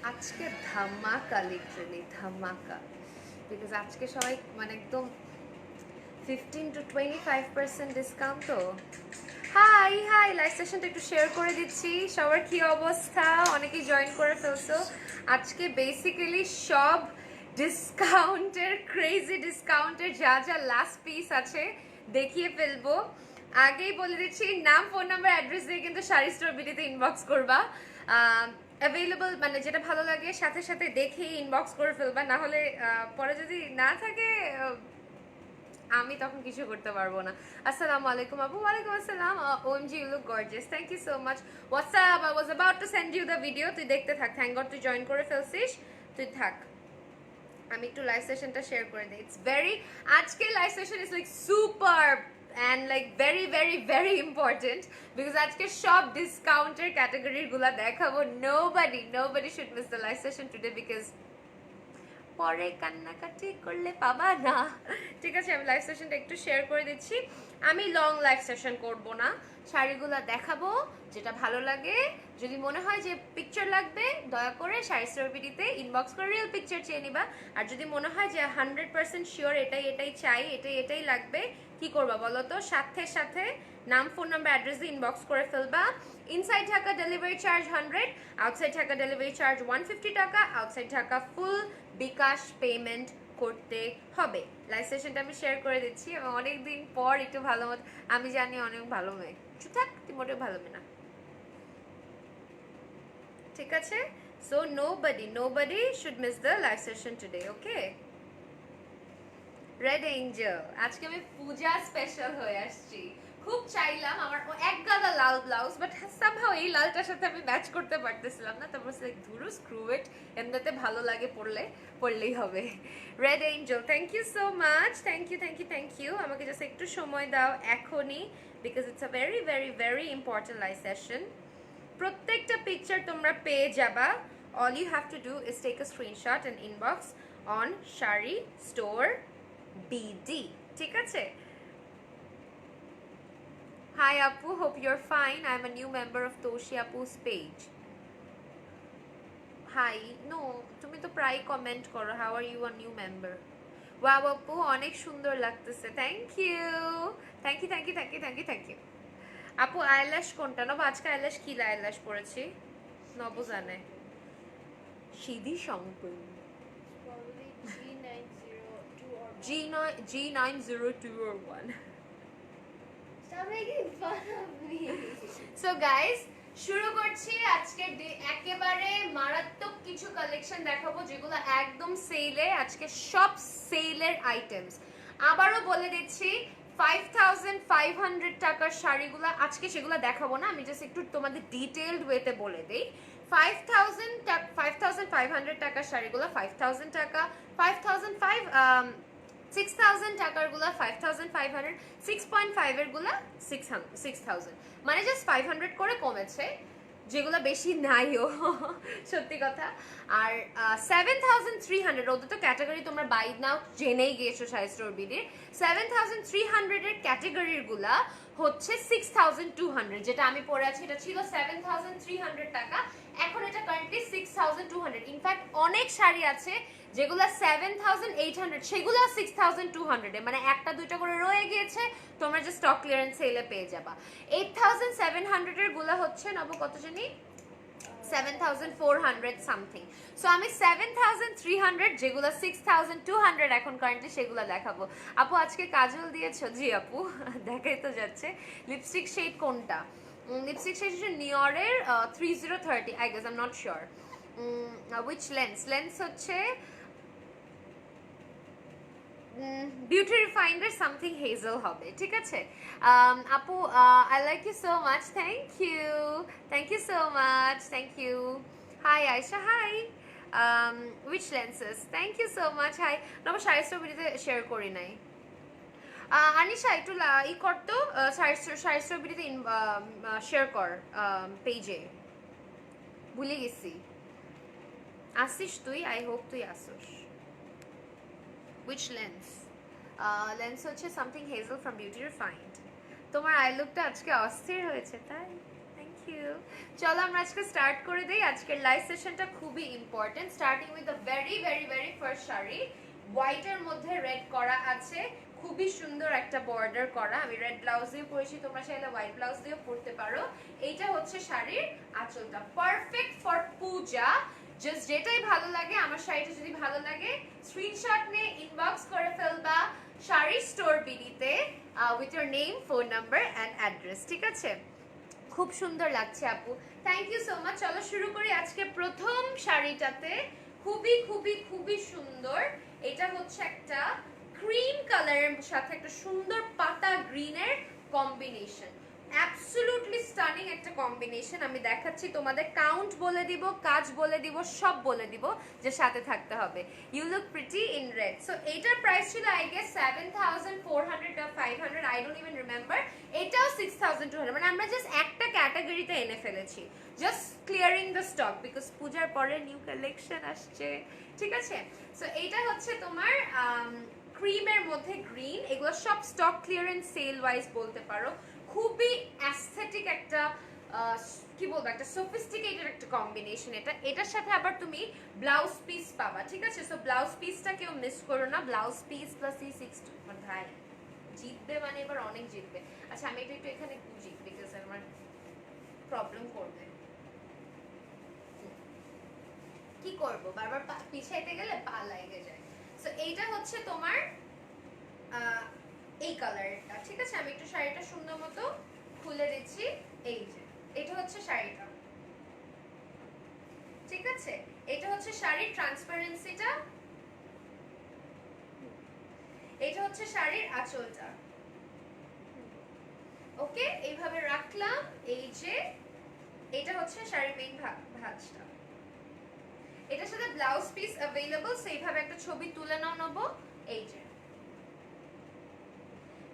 আজকে ধামাকা, লিটারালি ধামাকা। বিকজ আজকে সবাই মানে একদম 15 to 25% ডিসকাউন্ট। তো হাই হাই, লাইভ সেশনটা একটু শেয়ার করে দিচ্ছি। সবার কি অবস্থা? অনেকেই জয়েন করে ফেলছো। আজকে বেসিক্যালি সব ডিসকাউন্টের, ক্রেজি ডিসকাউন্টের যা যা লাস্ট পিস আছে দেখিয়ে ফেলবো। আগেই বলে দিচ্ছি, নাম, ফোন নাম্বার, অ্যাড্রেস দিয়ে কিন্তু শাড়ি স্টোর বিডিতে ইনবক্স করবা। অ্যাভেলেবল মানে যেটা ভালো লাগে সাথে সাথে দেখেই ইনবক্স করে ফেলবা, না হলে পরে যদি না থাকে আমি তখন কিছু করতে পারবো না। আসসালামু আলাইকুম আপু। ওয়ালাইকুম আসসালাম। OMG, you look gorgeous, thank you so much. WhatsApp, I was about to send you the video. তুই দেখতে থাক। থ্যাংক গড তুই জয়েন করে ফেলছিস, তুই থাক। আমি একটু লাইভ সেশনটা শেয়ার করে দিই। ইটস ভেরি, আজকে live session is like super and like very very very important because আজকে সব ডিসকাউন্টের ক্যাটাগরির গুলা দেখাবো। Nobody should miss the live session today because পরে কান্নাকাটি করলে পাবা না। ঠিক আছে, আমি লাইভ সেশনটা একটু শেয়ার করে দিচ্ছি। আমি লং লাইভ সেশন করব না, শাড়িগুলা দেখাবো যেটা ভালো লাগে। যদি মনে হয় যে পিকচার লাগবে, দয়া করে শাড়ি স্টোর বিডিতে ইনবক্স করে রিয়েল পিকচার চেয়ে নিবা। আর যদি মনে হয় যে 100% শিওর এটাই চাই, এটাই লাগবে, কি করবা বলো তো? সাথে সাথে নাম, ফোন নাম্বার, অ্যাড্রেস দিয়ে ইনবক্স করে ফেলবা। Inside Dhaka delivery charge 100, outside Dhaka delivery charge 150 টাকা। আউটসাইড ঢাকা ফুল বিকাশ পেমেন্ট করতে হবে। লাইভ সেশনটা আমি শেয়ার করে দিচ্ছি এবং অনেকদিন পর একটু ভালো মতো, আমি জানি অনেক ভালো মেয়ে, চুপ থাক, তুই মোটেও ভালো মেয়ে না, ঠিক আছে? So nobody should miss the live session today, okay? Red Angel, আজকে আমি পূজা স্পেশাল হয়ে আসছি। খুব চাইলাম আমার এক গাদা লাল ব্লাউজ, বাট সামহাও এই লালটার সাথে আমি ম্যাচ করতে পারতেছিলাম না। তারপর লাইক ধুরু, স্ক্রু ইট, এমনিতে ভালো লাগে পড়লেই হবে। Red angel, thank you so much, thank you. আমাকে জাস্ট একটু সময় দাও এখনই, because it's a very very very important live session. প্রত্যেকটা পিকচার তোমরা পেয়ে যাবা। All you have to do is take a screenshot and inbox on sari store BD, ঠিক আছে? Hi Apu, hope you're fine. I'm a new member of Toshi Apu's page. Hi, no, তুমি তো প্রায় comment করো, how are you a new member? Wow আপু, অনেক সুন্দর লাগতেছে, থ্যাংক ইউ। আপু আইল্যাশ কোনটা নব? আজকে আইল্যাশ কি আইল্যাশ পরেছি নব জানে। সিধি সম্পূর্ণ G902 or 1. Stop making fun of me. So guys, শুরু করছি আজকের একেবারে মারাত্মক কিছু কালেকশন দেখাবো যেগুলো একদম সেলে। আজকে সব সেলের আইটেমস। আবারও বলে দিচ্ছি, 5500 টাকার শাড়িগুলো আজকে সেগুলো দেখাবো না, আমি জাস্ট একটু তোমাদের ডিটেইলড ওয়েতে বলে দিই। 5500 টাকার শাড়িগুলো 5000 টাকা, 6000 টাকার গুলা 5500, 6.5 এর গুলা 6000, মানে জাস্ট 500 করে কমেছে, যেগুলো বেশি নাইও সত্যি কথা। আর 7300, ওদের তো ক্যাটাগরি তোমরা বাই নাও জেনেই গিয়েছো শাড়ি স্টোর বিডির। 7300 এর ক্যাটাগরির গুলা হচ্ছে 6200, যেটা আমি পরে আছি এটা ছিল 7300 টাকা, এখন এটা কারেন্টলি 6200। ইনফ্যাক্ট অনেক শাড়ি আছে যেগুলো 7800, সেগুলো 6200 এ, মানে একটা দুইটা করে রয়ে গিয়েছে, তোমরা যে স্টক ক্লিয়ারেন্স সেলে পেয়ে যাবা। 8700 এর গুলা হচ্ছে নব কত জানি 7400 সামথিং। সো আমি 7300 যেগুলো 6200 এখন কারেন্টলি সেগুলো দেখাবো। আপু আজকে কাজল দিয়েছো? জি আপু, দেখাই তো যাচ্ছে। লিপস্টিক শেড কোনটা? লিপস্টিক শেড হচ্ছে নিয়রের 3030, I guess, I am not sure. Which lens হচ্ছে বিউটি রিফাইন্ডার সামথিং হেজেল হবে, ঠিক আছে? আপু I like you so much, thank you so much, thank you. Hi Ayesha, hi. Which lenses, thank you so much, hi. আমার sari স্ট্রবেরিতে share করি নাই। আনিশা একটু ই করতো, শাড়ি স্ট্রবেরিতে শেয়ার কর পেজে, ভুলে গেছি। আসিস তুই? আই হোপ তুই আসিস। উইচ লেন্স হচ্ছে something hazel from beauty refined. তোমার আই লুকটা আজকে অস্থির হয়েছে, তাই? Thank you. চলো আমরা আজকে স্টার্ট করে দেই। আজকের লাইভ সেশনটা খুবই important. Starting with the very very very first sari, হোয়াইটের মধ্যে রেড করা আছে, খুবই সুন্দর একটা বর্ডার করা। আমি রেড ব্লাউজ দিয়ে পরেছি, তোমরা চাইলে হোয়াইট ব্লাউজ দিয়েও পরতে পারো। এইটা হচ্ছে শাড়ির আঁচলটা, পারফেক্ট ফর পূজা। জাস্ট যেটাই ভালো লাগে, আমার শাড়িটা যদি ভালো লাগে স্ক্রিনশট নিয়ে ইনবক্স করে ফেলবা শাড়ি স্টোর বিডিতে with your name, phone number and address, ঠিক আছে? খুব সুন্দর লাগছে আপু, থ্যাংক ইউ সো মাচ। চলো শুরু করি আজকে প্রথম শাড়িটাতে। খুবই খুবই খুবই সুন্দর। এটা হচ্ছে একটা ক্রিম কালারের সাথে একটা সুন্দর পাতা গ্রিনের কম্বিনেশন, অ্যাবসলিউটলি স্টানিং একটা কম্বিনেশন। আমি দেখাচ্ছি তোমাদের, কাউন্ট বলে দিব, কাজ বলে দিব, সব বলে দিব যে সাথে থাকতে হবে। You look pretty in red. So এইটার প্রাইস ছিল আই গেস 7400 বা 500, আই ডোন্ট ইভেন রিমেম্বার। এটাও 6200, মানে আমরা জাস্ট একটা ক্যাটাগরিতে এনে ফেলেছি, just clearing the stock because পূজার পরে নিউ কালেকশন আসছে, ঠিক আছে? সো এইটা হচ্ছে তোমার ক্রিমের মধ্যে গ্রিন, এগুলো সব স্টক ক্লিয়ারেন্স সেল ওয়াইজ বলতে পারো। খুবই অ্যাস্থেটিক একটা কি বলবো, একটা সোফিস্টিকেটেড একটা কম্বিনেশন। এটার সাথে আবার তুমি ব্লাউজ পিস পাবা, ঠিক আছে? সো ব্লাউজ পিসটা কেউ মিস করো না। ব্লাউজ পিস প্লাস এই 6 মানে ভাই জিতবে, মানে এবার অনেক জিতবে। আচ্ছা আমি এটা একটু এখানে গুজি বিকজ আমার প্রবলেম করবে, কি করব, বারবার পিছাইতে গেলে পা লাগে যায়। সো এইটা হচ্ছে তোমার এই কালারটা, ঠিক আছে? আমি একটু শাড়িটা সুন্দর মতো খুলে দিচ্ছি। এই যে এটা হচ্ছে শাড়িটা, ঠিক আছে? এটা হচ্ছে শাড়ির ট্রান্সপারেন্সিটা, এটা হচ্ছে শাড়ির আঁচলটা। ওকে, এইভাবে রাখলাম। এই যে এটা হচ্ছে শাড়ির মেইন ভাঁজটা, এটার সাথে ব্লাউজ পিস अवेलेबल। সেইভাবে একটা ছবি তুলে নেবো, এই যে,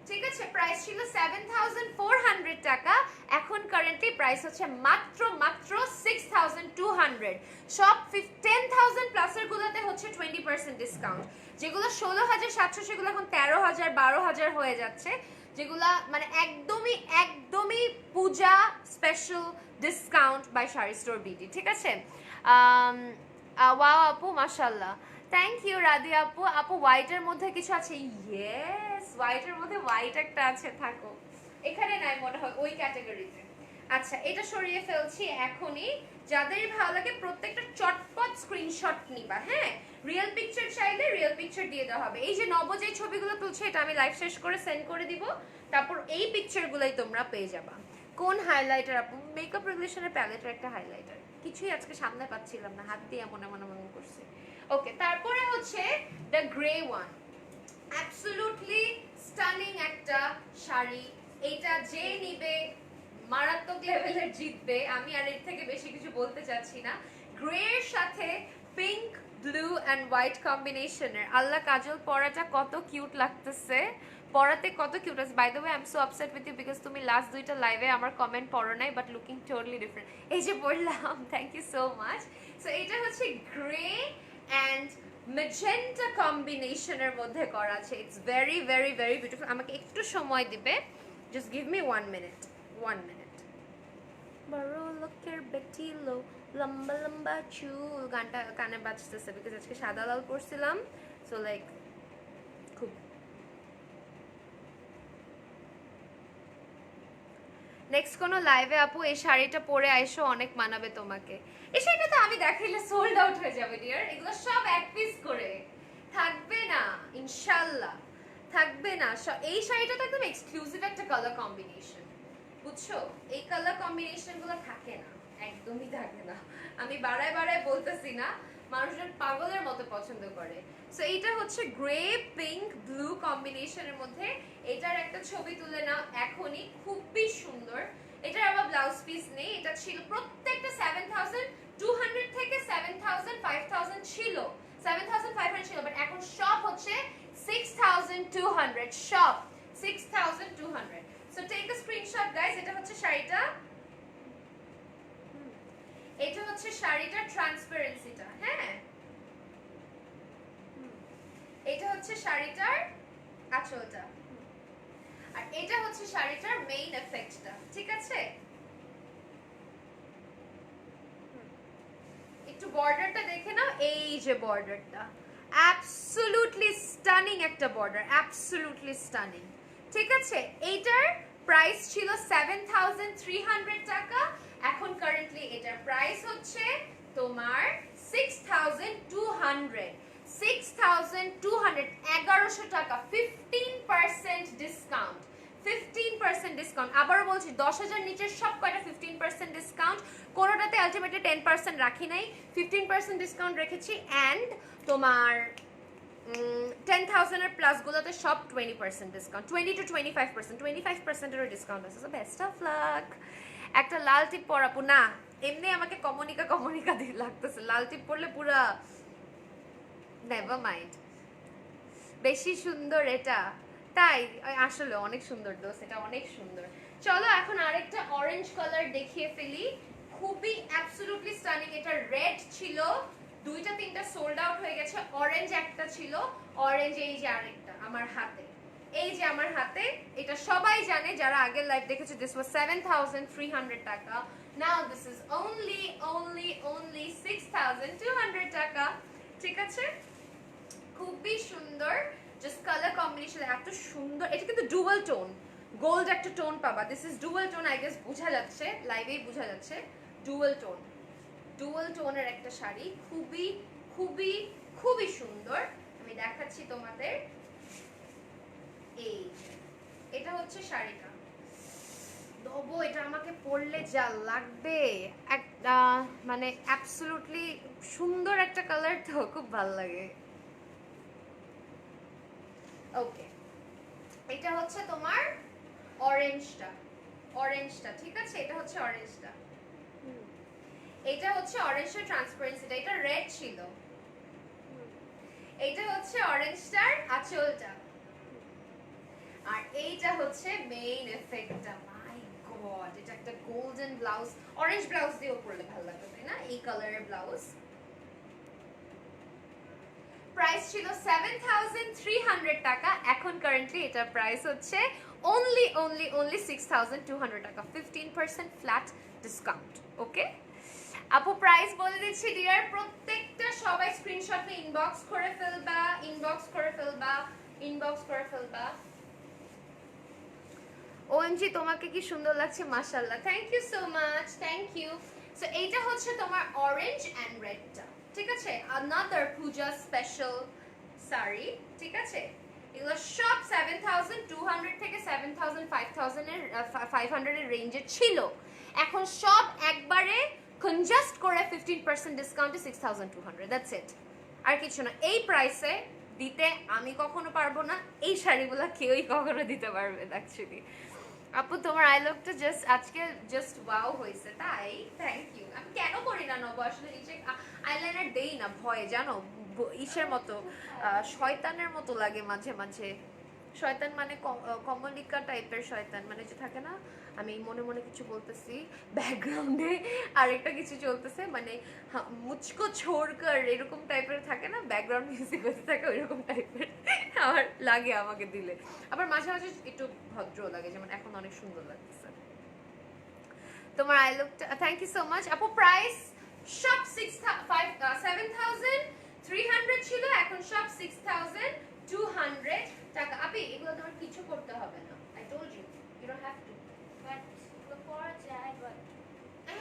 ঠিক আছে? প্রাইস ছিল 7400 টাকা, এখন কারেন্টলি প্রাইস হচ্ছে মাত্র 6200। সব 10000 প্লাসের গুলোতে হচ্ছে 20% ডিসকাউন্ট। যেগুলো 16700 সেগুলো এখন 13000 12000 হয়ে যাচ্ছে, যেগুলা মানে একদমই একদমই Puja special discount by sari store BD, ঠিক আছে? ওয়াও আপু, মাশাআল্লাহ, থ্যাংক ইউ রাধি আপু। আপু হোয়াইটের মধ্যে কিছু আছে? ইয়েস, হোয়াইটের মধ্যে হোয়াইট একটা আছে, থাকো এখানে নাই মনে হয়, ওই ক্যাটাগরিতে। আচ্ছা এটা সরিয়ে ফেলছি এখনই। যাদের ভালো লাগে প্রত্যেকটা চটপট স্ক্রিনশট নিবা, হ্যাঁ? রিয়েল পিকচার চাইলে রিয়েল পিকচার দিয়ে দেওয়া হবে। এই যে নব যে ছবিগুলো তুলছে এটা আমি লাইভ শেষ করে সেন্ড করে দিব, তারপর এই পিকচারগুলোই তোমরা পেয়ে যাবা। কোন হাইলাইটার আপু? মেকআপ রেগুলেশনের প্যালেটের একটা হাইলাইটার, কিছুই আজকে সামনে পাচ্ছিলাম না, হাত দিয়ে এমন এমন এমন করছে। ওকে, তারপরে হচ্ছে the grey one, absolutely stunning একটা শাড়ি। এটা যে নিবে মারাত্মক লেভেলের জিতবে, আমি আর এর থেকে বেশি কিছু বলতে চাচ্ছি না। গ্রে এর সাথে পিঙ্ক, ব্লু অ্যান্ড হোয়াইট কম্বিনেশনের, আল্লাহ কাজল পরাটা কত কিউট লাগতেছে, পরাতে কত কিউট আছে। By the way I am so upset with you because তুমি লাস্ট দুইটা লাইভে আমার কমেন্ট পড়ো নাই, বাট লুকিং টোটালি ডিফারেন্ট। এই যে পড়লাম, thank you so much. So এটা হচ্ছে গ্রে অ্যান্ড ম্যাজেন্টা কম্বিনেশনের মধ্যে করা আছে। It's very very very beautiful. আমাকে একটু সময় দিবে, just give me 1 minute, 1 minute. বড় লোকের বেটি লো, লম্বা লম্বা চুল, গানটা কানে বাজতেছে বিকজ আজকে সাদা লাল পরছিলাম। সো লাইক খুব নেক্সট কোনো লাইভে আপু এই শাড়িটা পরে আইসো, অনেক মানাবে তোমাকে। এই শাড়িটা তো আমি দেখাইলে সোল্ড আউট হয়ে যাবে ডিয়ার, এগুলো সব এক পিস করে থাকবে না, ইনশাআল্লাহ থাকবে না। এই শাড়িটা তো একদম এক্সক্লুসিভ একটা কালার কম্বিনেশন, বুঝছো? এই কালার কম্বিনেশন গুলো থাকে না, একদমই থাকে না। আমি বাড়ায় বাড়ায় বলতেছি না, মানুষজন পাগলের মতো পছন্দ করে। সো এইটা হচ্ছে গ্রে পিঙ্ক ব্লু কম্বিনেশনের মধ্যে, এটার একটা ছবি তুলে নাও এখনই, খুবই সুন্দর। এটার আবার ব্লাউজ পিস নেই, এটা ছিল প্রত্যেকটা 7200 থেকে 7000 5000 ছিল, 7500 ছিল, বাট এখন সব হচ্ছে 6200, সব 6200। So take a screenshot guys. এটা হচ্ছে শাড়িটা, এটা হচ্ছে শাড়িটার ট্রান্সপারেন্সিটা, হ্যাঁ? এটা হচ্ছে শাড়িটার আঁচলটা, আর এটা হচ্ছে শাড়িটার মেইন এফেক্টটা, ঠিক আছে? বর্ডারটা দেখে নাও, এই যে বর্ডারটা অ্যাবসলিউটলি স্টানিং একটা বর্ডার, অ্যাবসলিউটলি স্টানিং। ঠিক আছে, এইটার প্রাইস ছিল 7,300 টাকা, এখন কারেন্টলি এটার প্রাইস হচ্ছে তোমার 6,200। 6,200, 1100 টাকা, 15% ডিসকাউন্ট, 15% ডিসকাউন্ট। আবারও বলছি 10,000 নিচের সব কয়টা 15% ডিসকাউন্ট, কোনোটাতে আলটিমেটলি 10% রাখি নাই, 15% ডিসকাউন্ট রেখেছি। অ্যান্ড তোমার 10,000 এর প্লাস গুলোতে সব 20% ডিসকাউন্ট, 20 to 25%, 25%-এরও ডিসকাউন্ট আছে। So best of luck. একটা লাল টিপ পরাবো না, এমনি আমাকে কমনিকা কমনিকা দিয়ে লাগতেছে, লাল টিপ পরলে পুরা নেভার মাইন্ড। বেশি সুন্দর এটা, তাই আসলে অনেক সুন্দর দোস্ত, এটা অনেক সুন্দর। চলো এখন আরেকটা অরেঞ্জ কালার দেখিয়ে ফেলি, খুবই অ্যাবসলিউটলি স্টানিং। এটা রেড ছিল, দুইটা তিনটা সোল্ড আউট হয়ে গেছে। অরেঞ্জ একটা ছিল, অরেঞ্জ এই যে আরেকটা আমার হাতে, এই যে আমার হাতে। এটা সবাই জানে যারা আগের লাইভ দেখেছে, দিস ওয়াজ 7,300 টাকা। নাও দিস ইজ only 6,200 টাকা। ঠিক আছে, খুবই সুন্দর, জাস্ট কালার কম্বিনেশন এত সুন্দর। এটা কিন্তু ডুয়াল টোন, গোল্ড একটা টোন পাবা। This is dual tone, I guess বোঝা যাচ্ছে, লাইভেই বোঝা যাচ্ছে। ডুয়াল টোন, ডুয়াল টোনের একটা শাড়ি, খুবই খুবই খুবই সুন্দর। আমি দেখাচ্ছি তোমাদের, এই এটা হচ্ছে শাড়িটা। দবো, এটা আমাকে পরলে যা লাগবে, একটা মানে অ্যাবসলিউটলি সুন্দর একটা কালার, তো খুব ভালো লাগে। ওকে, এটা হচ্ছে তোমার অরেঞ্জটা, অরেঞ্জটা ঠিক আছে, এটা হচ্ছে অরেঞ্জটা, এটা হচ্ছে অরেঞ্জটা ট্রান্সপারেন্সিটা, এটা রেড ছিল। এটা হচ্ছে অরেঞ্জটার আঁচলটা, আর এইটা হচ্ছে মেইন এফেক্টটা। মাই গড, এটা একটা গোল্ডেন ব্লাউজ, অরেঞ্জ ব্লাউজ দিয়েও পরলে ভালো লাগবে, তাই না? এই কালারের ব্লাউজ। প্রাইস ছিল 7,300 টাকা, এখন কারেন্টলি এটার প্রাইস হচ্ছে only 6,200 টাকা, 15% ফ্ল্যাট ডিসকাউন্ট। ওকে আপু, প্রাইস বলে দিচ্ছি ডিয়ার, প্রত্যেকটা সবাই স্ক্রিনশট নিয়ে ইনবক্স করে ফেলবা, ইনবক্স করে ফেলবা, ইনবক্স করে ফেলবা। ওএমজি, তোমাকে কি সুন্দর লাগছে, মাশাআল্লাহ, thank you so much, thank you. So এইটা হচ্ছে তোমার অরেঞ্জ এন্ড রেডটা, ঠিক আছে, আনাদার পূজা স্পেশাল শাড়ি। ঠিক আছে, এগুলো সব 7,200 থেকে 7,500 এর রেঞ্জে ছিল, এখন সব একবারে কনজাস্ট করে 15% ডিসকাউন্টে 6,200, দ্যাটস ইট, আর কিছু না। এই প্রাইসে দিতে আমি কখনো পারবো না, এই শাড়িগুলো কেউই কখনো দিতে পারবে না অ্যাকচুয়ালি। আপু, তোমার আই লুকটা জাস্ট আজকে জাস্ট ওয়াও হয়েছে, তাই থ্যাংক ইউ। আমি কেন করি না নব, আসলে নিচে আইলাইনার দেই না ভয়ে, জানো, ইসের মতো শয়তানের মতো লাগে মাঝে মাঝে। শয়তান মানে কমলিকা টাইপের শয়তান, মানে যে থাকে না, আমি মনে মনে কিছু বলতেছি, ব্যাকগ্রাউন্ডে আরেকটা কিছু চলতেছে, মানে মুচকো ছোড়কর এরকম টাইপের থাকে না, ব্যাকগ্রাউন্ড মিউজিক হতে থাকে ওইরকম টাইপের আমার লাগে আমাকে দিলে। আবার মাঝে মাঝে একটু ভদ্র লাগে, যেমন এখন অনেক সুন্দর লাগতেছে তোমার আই লুকটা। থ্যাংক ইউ সো মাচ আপু। প্রাইস সব 7,300 ছিল, এখন সব 6,200 টাকা। আপনি এগুলো তোমার কিছু করতে হবে না, I told you, you don't have to. But পরা যায়, বাট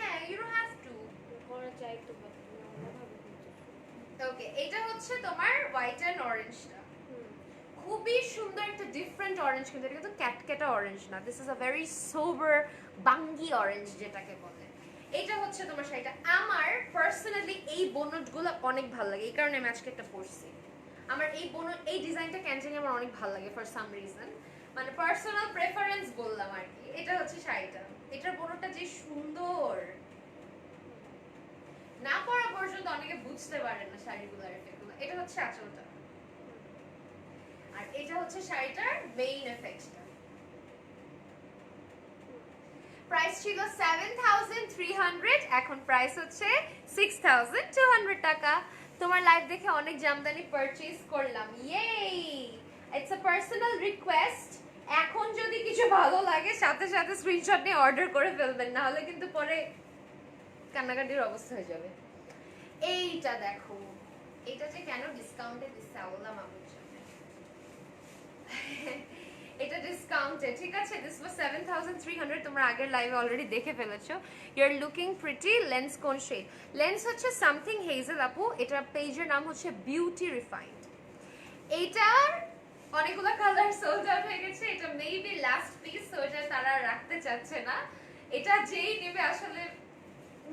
হ্যাঁ, ইউ ডোন্ট হ্যাভ টু। পরা যায় তো, বাট ওকে, এটা হচ্ছে তোমার হোয়াইট এন্ড অরেঞ্জটা, খুবই সুন্দর একটা ডিফারেন্ট অরেঞ্জ, কিন্তু এটা কিন্তু ক্যাটকেটা অরেঞ্জ না, দিস ইজ আ ভেরি সোবার বাঙ্গি অরেঞ্জ যেটাকে বলে। এটা হচ্ছে তোমার শাড়িটা। আমার পার্সোনালি এই বোনটগুলো অনেক ভালো লাগে, এই কারণে আমি আজকে একটা পরছি। আমার এই বোনট, এই ডিজাইনটা কেন জানি আমার অনেক ভালো লাগে ফর সাম রিজন, মানে পার্সোনাল প্রেফারেন্স বললাম আর কি। এটা হচ্ছে শাড়িটা, এটার বোনটটা যে সুন্দর, না পরা পর্যন্ত অনেকে বুঝতে পারে না শাড়িগুলোর এফেক্টগুলো। এটা হচ্ছে আঁচলটা, আর এটা হচ্ছে শাড়িটার মেইন এফেক্টটা। প্রাইস ছিল 7,300, এখন প্রাইস হচ্ছে 6,200 টাকা। তোমার লাইভ দেখে অনেক জামদানি পারচেজ করলাম, ইয়েই, ইটস আ পার্সোনাল রিকোয়েস্ট। এখন যদি কিছু ভালো লাগে সাথে সাথে স্ক্রিনশট নিয়ে অর্ডার করে ফেলবেন, না হলে কিন্তু পরে কান্নাকাটির অবস্থা হয়ে যাবে। এইটা দেখো, এটা যে কেন ডিসকাউন্টে দিচ্ছে আল্লাহ মাহবুব জানে। এটা ডিসকাউন্টে, ঠিক আছে। দিস ওয়াজ 7300, তোমরা আগের লাইভে অলরেডি দেখে ফেলেছো। You are looking pretty. Lens কোন শেড? লেন্স হচ্ছে সামথিং হেজেল আপু, এটা পেজের নাম হচ্ছে বিউটি রিফাইন্ড। এইটার অনেকগুলো কালার সোল্ড আউট হয়ে গেছে, এটা মেবি লাস্ট পিস, তো এটা তারা রাখতে চাচ্ছে না। এটা যেই নেবে আসলে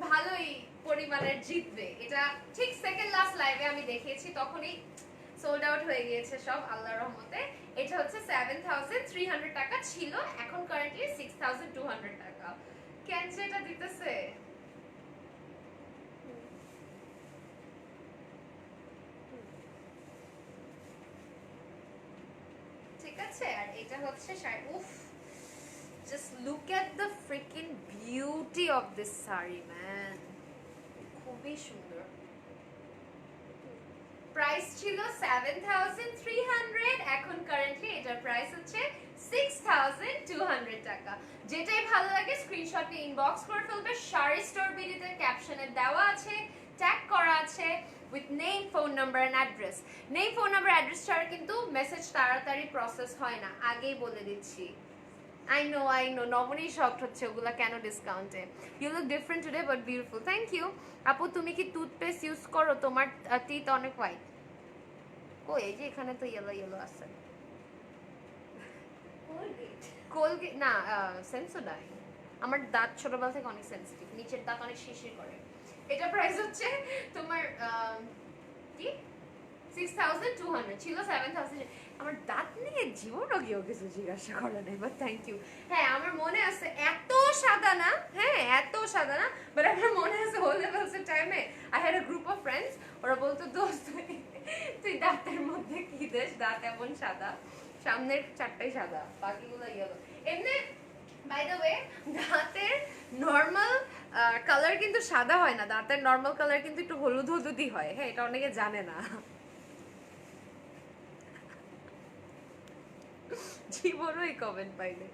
ভালোই পরিমাণের জিতবে। এটা ঠিক সেকেন্ড লাস্ট লাইভে আমি দেখিয়েছি, তখনই সোল্ড আউট হয়ে গিয়েছে সব আল্লাহর রহমতে। এটা হচ্ছে 7300 টাকা ছিল, এখন কারেন্টলি 6200 টাকা। কেন যে এটা দিতেছে? ঠিক আছে। আর এটা হচ্ছে উফ, just look at the freaking beauty of this sari man, খুবই সুন্দর। প্রাইস ছিল 7300, এখন কারেন্টলি এটার প্রাইস হচ্ছে 6200 টাকা। যেটাই ভালো লাগে স্ক্রিনশট নিয়ে ইনবক্স করে ফেলবে। শাড়ি স্টোর বিডিতে ক্যাপশনে দেওয়া আছে, ট্যাগ করা আছে with name, phone number and address. Name, phone number, address ছাড়া কিন্তু মেসেজ তাড়াতাড়ি প্রসেস হয় না, আগেই বলে দিচ্ছি। I know, নবনী শকড হচ্ছে ওগুলা কেন ডিসকাউন্টে। You look different today but beautiful, thank you. আপু তুমি কি টুথপেস্ট ইউজ করো? তোমার টিথ অনেক হোয়াইট। ও এই যে এখানে তো ইয়েলো ইয়েলো আছে। কোলগেট না, সেন্সোডাইন। আমার দাঁত ছোটবেলা থেকে অনেক সেনসিটিভ, নিচের দাঁত অনেক শিরশির করে। এটা প্রাইস হচ্ছে তোমার কি 6200 ছিল, 7000। আমার দাঁত নিয়ে জীবনও কেউ কিছু জিজ্ঞাসা করে নাই, বাট থ্যাংক ইউ। হ্যাঁ আমার মনে আছে, এত সাদা না, হ্যাঁ এত সাদা না, বাট আমার মনে আছে হোল লেভেলসের টাইমে I had a group of friends, ওরা বলতো দোস্ত তুই দাঁতের মধ্যে কি দেশ, দাঁত এমন সাদা, সামনের চারটাই সাদা, বাকিগুলো ইয়েলো। এমনি বাই দ্য ওয়ে, দাঁতের নর্মাল কালার কিন্তু সাদা হয় না, দাঁতের নর্মাল কালার কিন্তু একটু হলুদ হলুদই হয়। হ্যাঁ এটা অনেকে জানে না। জীবনই কমেন্ট পাইলে।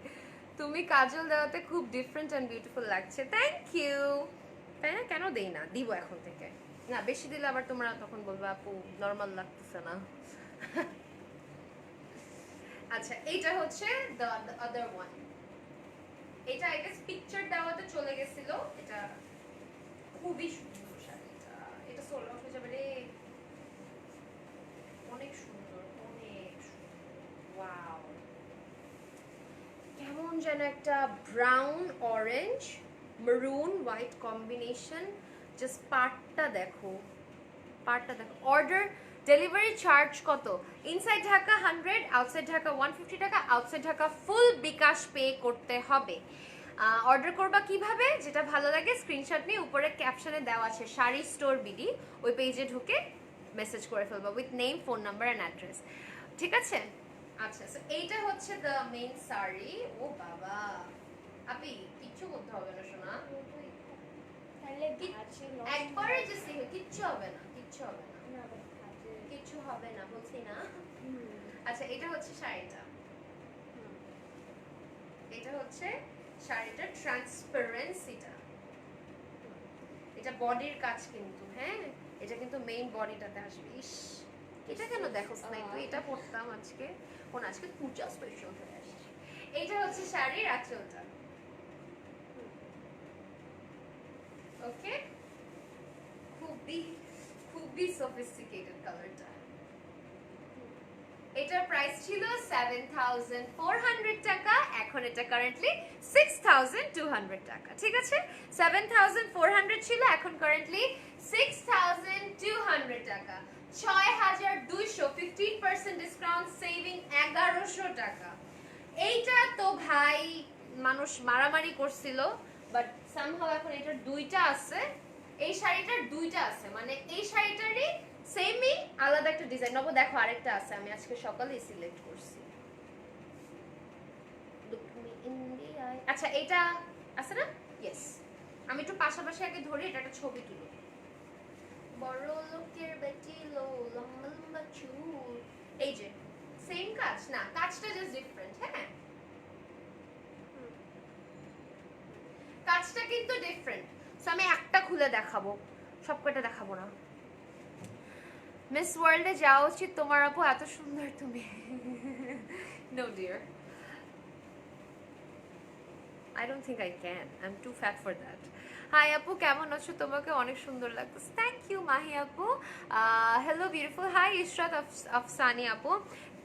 তুমি কাজল দেওয়াতে খুব ডিফারেন্ট অ্যান্ড বিউটিফুল লাগছে, থ্যাংক ইউ। তাই না, কেন দেই না, দিব এখন থেকে। না বেশি দিলে আবার তোমরা তখন বলবে আপু নর্মাল লাগতেছে না। আচ্ছা এইটা হচ্ছে দ্য আদার ওয়ান। এটা আই গেস পিকচার দেওয়াতে চলে গেছিল। এটা খুবই সুন্দর শাড়িটা, এটা সোল্ড আউট হয়ে যাবে রে। অনেক সুন্দর, অনেক সুন্দর, ওয়াও। কেমন যেন একটা brown orange maroon white combination. Just পার্টটা দেখো, পার্টটা দেখো। অর্ডার ডেলিভারি চার্জ কত? ইনসাইড ঢাকা 100, আউটসাইড ঢাকা 150 টাকা, আউটসাইড ঢাকা ফুল বিকাশ পে করতে হবে। অর্ডার করবা কিভাবে? যেটা ভালো লাগে স্ক্রিনশট নিয়ে উপরে ক্যাপশনে দেওয়া আছে শাড়ি স্টোর বিডি, ওই পেজে ঢুকে মেসেজ করে ফেলবা with name, phone number and address, ঠিক আছে। আচ্ছা সো এইটা হচ্ছে দ্য মেইন শাড়ি। ও বাবা আপি কিচ্ছু করতে হবে না সোনা, একবারে যে কিচ্ছু হবে না, কিচ্ছু হবে না, কিচ্ছু হবে না বলছি না। আচ্ছা এটা হচ্ছে শাড়িটা, এটা হচ্ছে শাড়িটার ট্রান্সপারেন্সিটা। এটা বডির কাজ কিন্তু, হ্যাঁ এটা কিন্তু মেইন বডিটাতে আসবে। ইস এটা কেন দেখো না একটু, এটা পরতাম আজকে, কোন আজকে পূজা স্পেশাল হয়ে আসছে। এইটা হচ্ছে শাড়ির আঁচলটা, ওকে। খুবই খুবই সফিস্টিকেটেড কালারটা। এটার প্রাইস ছিল 7400 টাকা, এখন এটা কারেন্টলি 6200 টাকা, ঠিক আছে। 7400 ছিল, এখন কারেন্টলি 6200 টাকা, 6200, 15% ডিসকাউন্ট, সেভিং 1100 টাকা। এইটা তো ভাই মানুষ মারামারি করছিল, বাট সামহাউ এখন এটার দুইটা আছে, এই শাড়িটার দুইটা আছে, মানে এই শাড়িটারই সেমই আলাদা একটা ডিজাইন। নব দেখো আরেকটা আছে, আমি আজকে সকালেই সিলেক্ট করছি। আচ্ছা এটা আছে না, ইয়েস। আমি একটু পাশাপাশি আগে ধরি, এটা একটা ছবি তুলো। বড় লোকের বেটি লো লম্বা লম্বা চুল, এই যে সেম কাজ না, কাজটা জাস্ট ডিফারেন্ট। হ্যাঁ কাজটা কিন্তু ডিফারেন্ট। সো আমি একটা খুলে দেখাবো, সবকটা দেখাবো না। মিস ওয়ার্ল্ডে যাওয়া উচিত তোমার আপু, এত সুন্দর তুমি। No dear, I don't think I can. I'm too fat for that. Hi আপু, কেমন আছো? তোমাকে অনেক সুন্দর লাগতেছে। থ্যাংক ইউ মাহি আপু। Hello beautiful. হাই ইশরাত আফসানি আপু,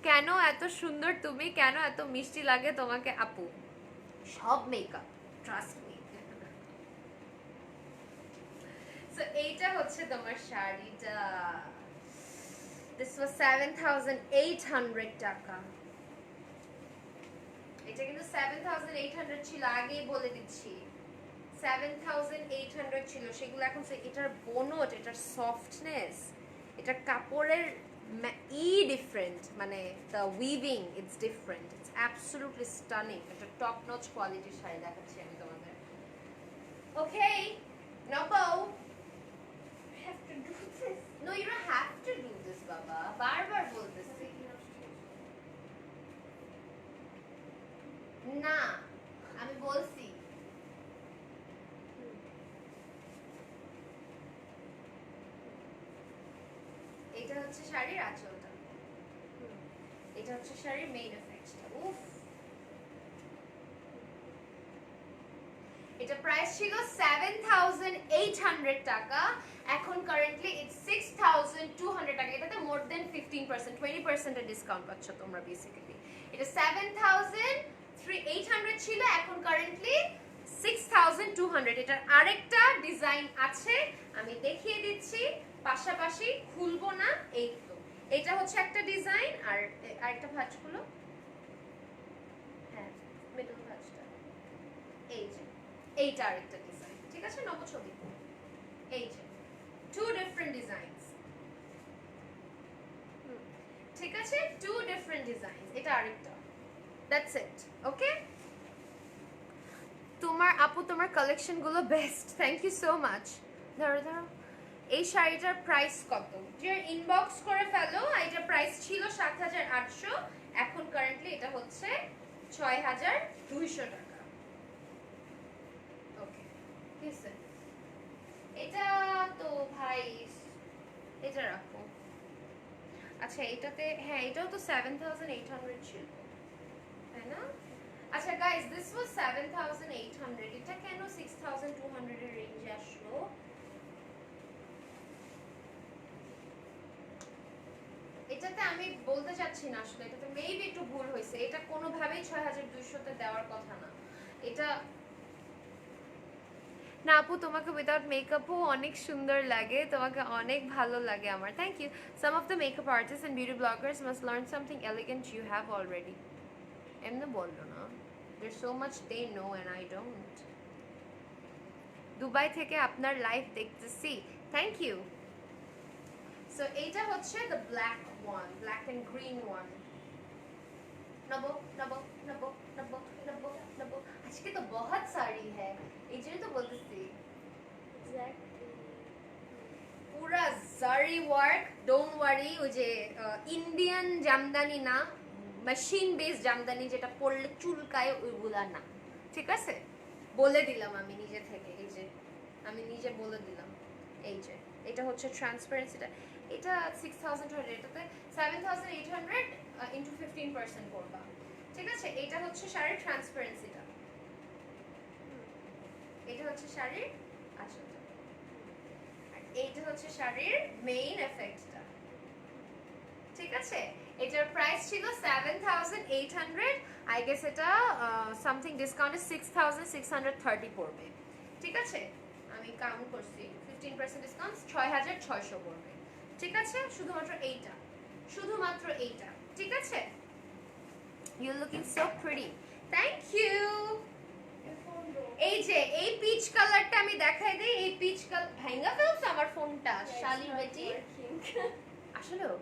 কেন এত সুন্দর তুমি, কেন এত মিষ্টি লাগে তোমাকে আপু? সব মেকআপ, ট্রাস্ট মি। সো এইটা হচ্ছে তোমার শাড়িটা। দিস ওয়াজ 7,800 টাকা। এটা কিন্তু 7,800 ছিল, আগেই বলে দিচ্ছি 7,800 ছিল, সেগুলো এখন এটার বোনট, এটার সফটনেস, এটার কাপড়ের ডিফারেন্ট, মানে the weaving it's different, it's absolutely stunning. এটা টপ নচ কোয়ালিটির শাড়ি দেখাচ্ছি আমি তোমাদের। ওকে নবো, have to do this. No you don't have to do this বাবা, বারবার বলতেছি না, আমি বলছি। এটা হচ্ছে শাড়ির আঁচলটা, এটা হচ্ছে শাড়ির মেইন এফেক্টটা। উফ, এটা প্রাইস ছিল 7,800 টাকা, এখন কারেন্টলি ইটস 6,200 টাকা। এটাতে মোর দেন 15%, 20% এর ডিসকাউন্ট পাচ্ছ তোমরা বেসিক্যালি। এটা 7,800 ছিল, এখন কারেন্টলি 6,200। এটার আরেকটা ডিজাইন আছে, আমি দেখিয়ে দিচ্ছি, পাশাপাশি খুলবো না। এই তো এটা হচ্ছে একটা ডিজাইন, আর আরেকটা ভাঁজ খুলো। হ্যাঁ, মিডল ভাঁজটা এই যে, এইটা আরেকটা ডিজাইন, ঠিক আছে নব ছবি। এই যে টু ডিফারেন্ট ডিজাইনস, ঠিক আছে, টু ডিফারেন্ট ডিজাইনস, এটা আরেকটা। That's it. ওকে তোমার আপু, তোমার কালেকশন গুলো best, thank you so much. ধরো ধরো, এই শাড়িটার প্রাইস কত? যে ইনবক্স করে ফেলো। এটার প্রাইস ছিল 7,800, এখন কারেন্টলি এটা হচ্ছে 6,200 টাকা। ওকে, এটা তো ভাই, এটা রাখো। আচ্ছা এটাতে, হ্যাঁ এটাও তো 7,800 ছিল, তাই না? আচ্ছা গাইস, দিস ওয়াজ 7,800, এটা কেন 6,200 এর রেঞ্জে আসলো? এটাতে আমি বলতে চাচ্ছি না আসলে, এটাতে মেবি একটু ভুল হয়েছে, এটা কোনোভাবেই 6,200 তে দেওয়ার কথা না। এটা না আপু, তোমাকে উইদাউট মেকআপও অনেক সুন্দর লাগে, তোমাকে অনেক ভালো লাগে আমার। Thank you. Some of the makeup artist and beauty bloggers must learn something elegant you have already. এমনি বললো না, there so much they know and I don't. Dubai থেকে আপনার লাইভ দেখতেছি, থ্যাংক ইউ। সো এইটা হচ্ছে the black one, black and green one. নবো নবো নবো নবো নবো নবো, আজকে তো বহুত সারি হ্যায়, এই জন্য তো বলতেছি। Exactly. পুরা জারি ওয়ার্ক, ডোন্ট ওয়ারি। ওই যে ইন্ডিয়ান জামদানি না, মেশিন বেস জামদানি, যেটা পরলে চুলকায়, ওইগুলা না, ঠিক আছে? বলে দিলাম আমি নিজে থেকে, এই যে আমি নিজে বলে দিলাম। এই যে এটা হচ্ছে ট্রান্সপারেন্সিটা, এটা 6,200, এটাতে 7,800 ইন্টু 15% করবা, ঠিক আছে? এটা হচ্ছে শাড়ির ট্রান্সপারেন্সিটা, এটা হচ্ছে শাড়ির আসলটা, আর এইটা হচ্ছে শাড়ির মেইন এফেক্টটা, ঠিক আছে? এটার প্রাইস ছিল 7,800, আই গেস এটা সামথিং ডিসকাউন্টে 6,630 পড়বে, ঠিক আছে? আমি কাউন্ট করছি, 15% ডিসকাউন্ট 6,600 পড়বে, ঠিক আছে? শুধুমাত্র এইটা, শুধুমাত্র এইটা, ঠিক আছে? You looking so pretty, thank you. Your phone broke. এই যে এই পিচ কালারটা আমি দেখাই দেই, এই পিচ কালার ভাঙা ফেলছে আমার ফোনটা, Yeah, it's শালি not বেটি। working. আসলেও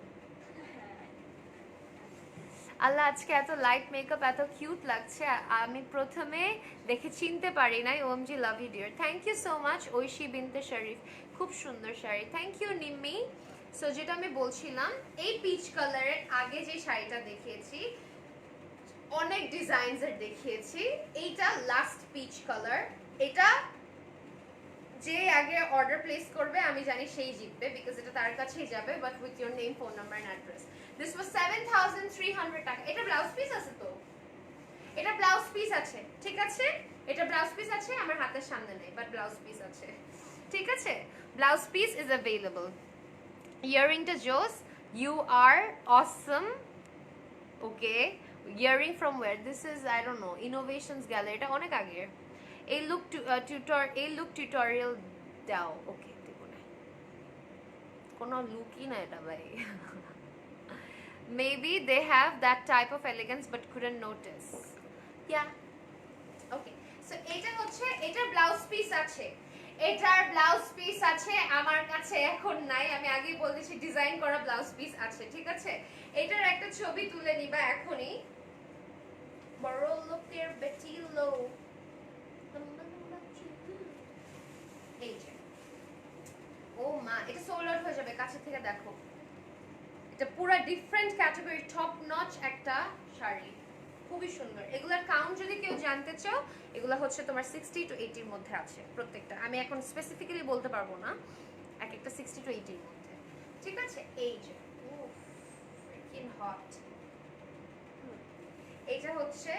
আল্লাহ, আজকে এত লাইট মেকআপ, এত কিউট লাগছে, আমি প্রথমে দেখে চিনতে পারি নাই। OMG love you dear, thank you so much. Oishi Binte Sharif, খুব সুন্দর sari, thank you Nimmi. So যেটা আমি বলছিলাম, এই পিচ কালারের আগে যে শাড়িটা দেখিয়েছি, অনেক ডিজাইনস এর দেখিয়েছি, এইটা লাস্ট পিচ কালার। এটা যে আগে অর্ডার প্লেস করবে আমি জানি সেই জিতবে বিকজ এটা তার কাছেই যাবে but with your name phone number and address this was 7300 টাকা এটা ব্লাউজ পিস আছে তো এটা ব্লাউজ পিস আছে ঠিক আছে এটা ব্লাউজ পিস আছে আমার হাতের সামনে নেই বাট ব্লাউজ পিস আছে ঠিক আছে ব্লাউজ পিস ইজ অ্যাভেলেবল ইয়ারিংটা জোস you are awesome okay earring from where this is I don't know innovations gallery এটা অনেক আগের এই লুক টিউটোরিয়াল দাও ওকে দেবো না কোনো লুকই না এটা ভাই maybe they have that type of elegance but couldn't notice yeah okay so এটা হচ্ছে এটার ব্লাউজ পিস আছে এটার ব্লাউজ পিস আছে আমার কাছে এখন নাই আমি আগেই বলেছি ডিজাইন করা ব্লাউজ পিস আছে ঠিক আছে এটার একটা ছবি তুলে নিবা এখনি বড় লোকের বেটি লো এই যে ও মা এটা সোল্ড আউট হয়ে যাবে কাছে থেকে দেখো এটা পুরো ডিফারেন্ট ক্যাটাগরি টপ নচ একটা শাড়ি খুবই সুন্দর এগুলার কাউন্ট যদি কেউ জানতে চাও এগুলা হচ্ছে তোমার 60 টু 80 এর মধ্যে আছে প্রত্যেকটা আমি এখন স্পেসিফিক্যালি বলতে পারবো না এক একটা 60 টু 80 এর মধ্যে ঠিক আছে এই যে উফ ফ্রিকিং হট এটা হচ্ছে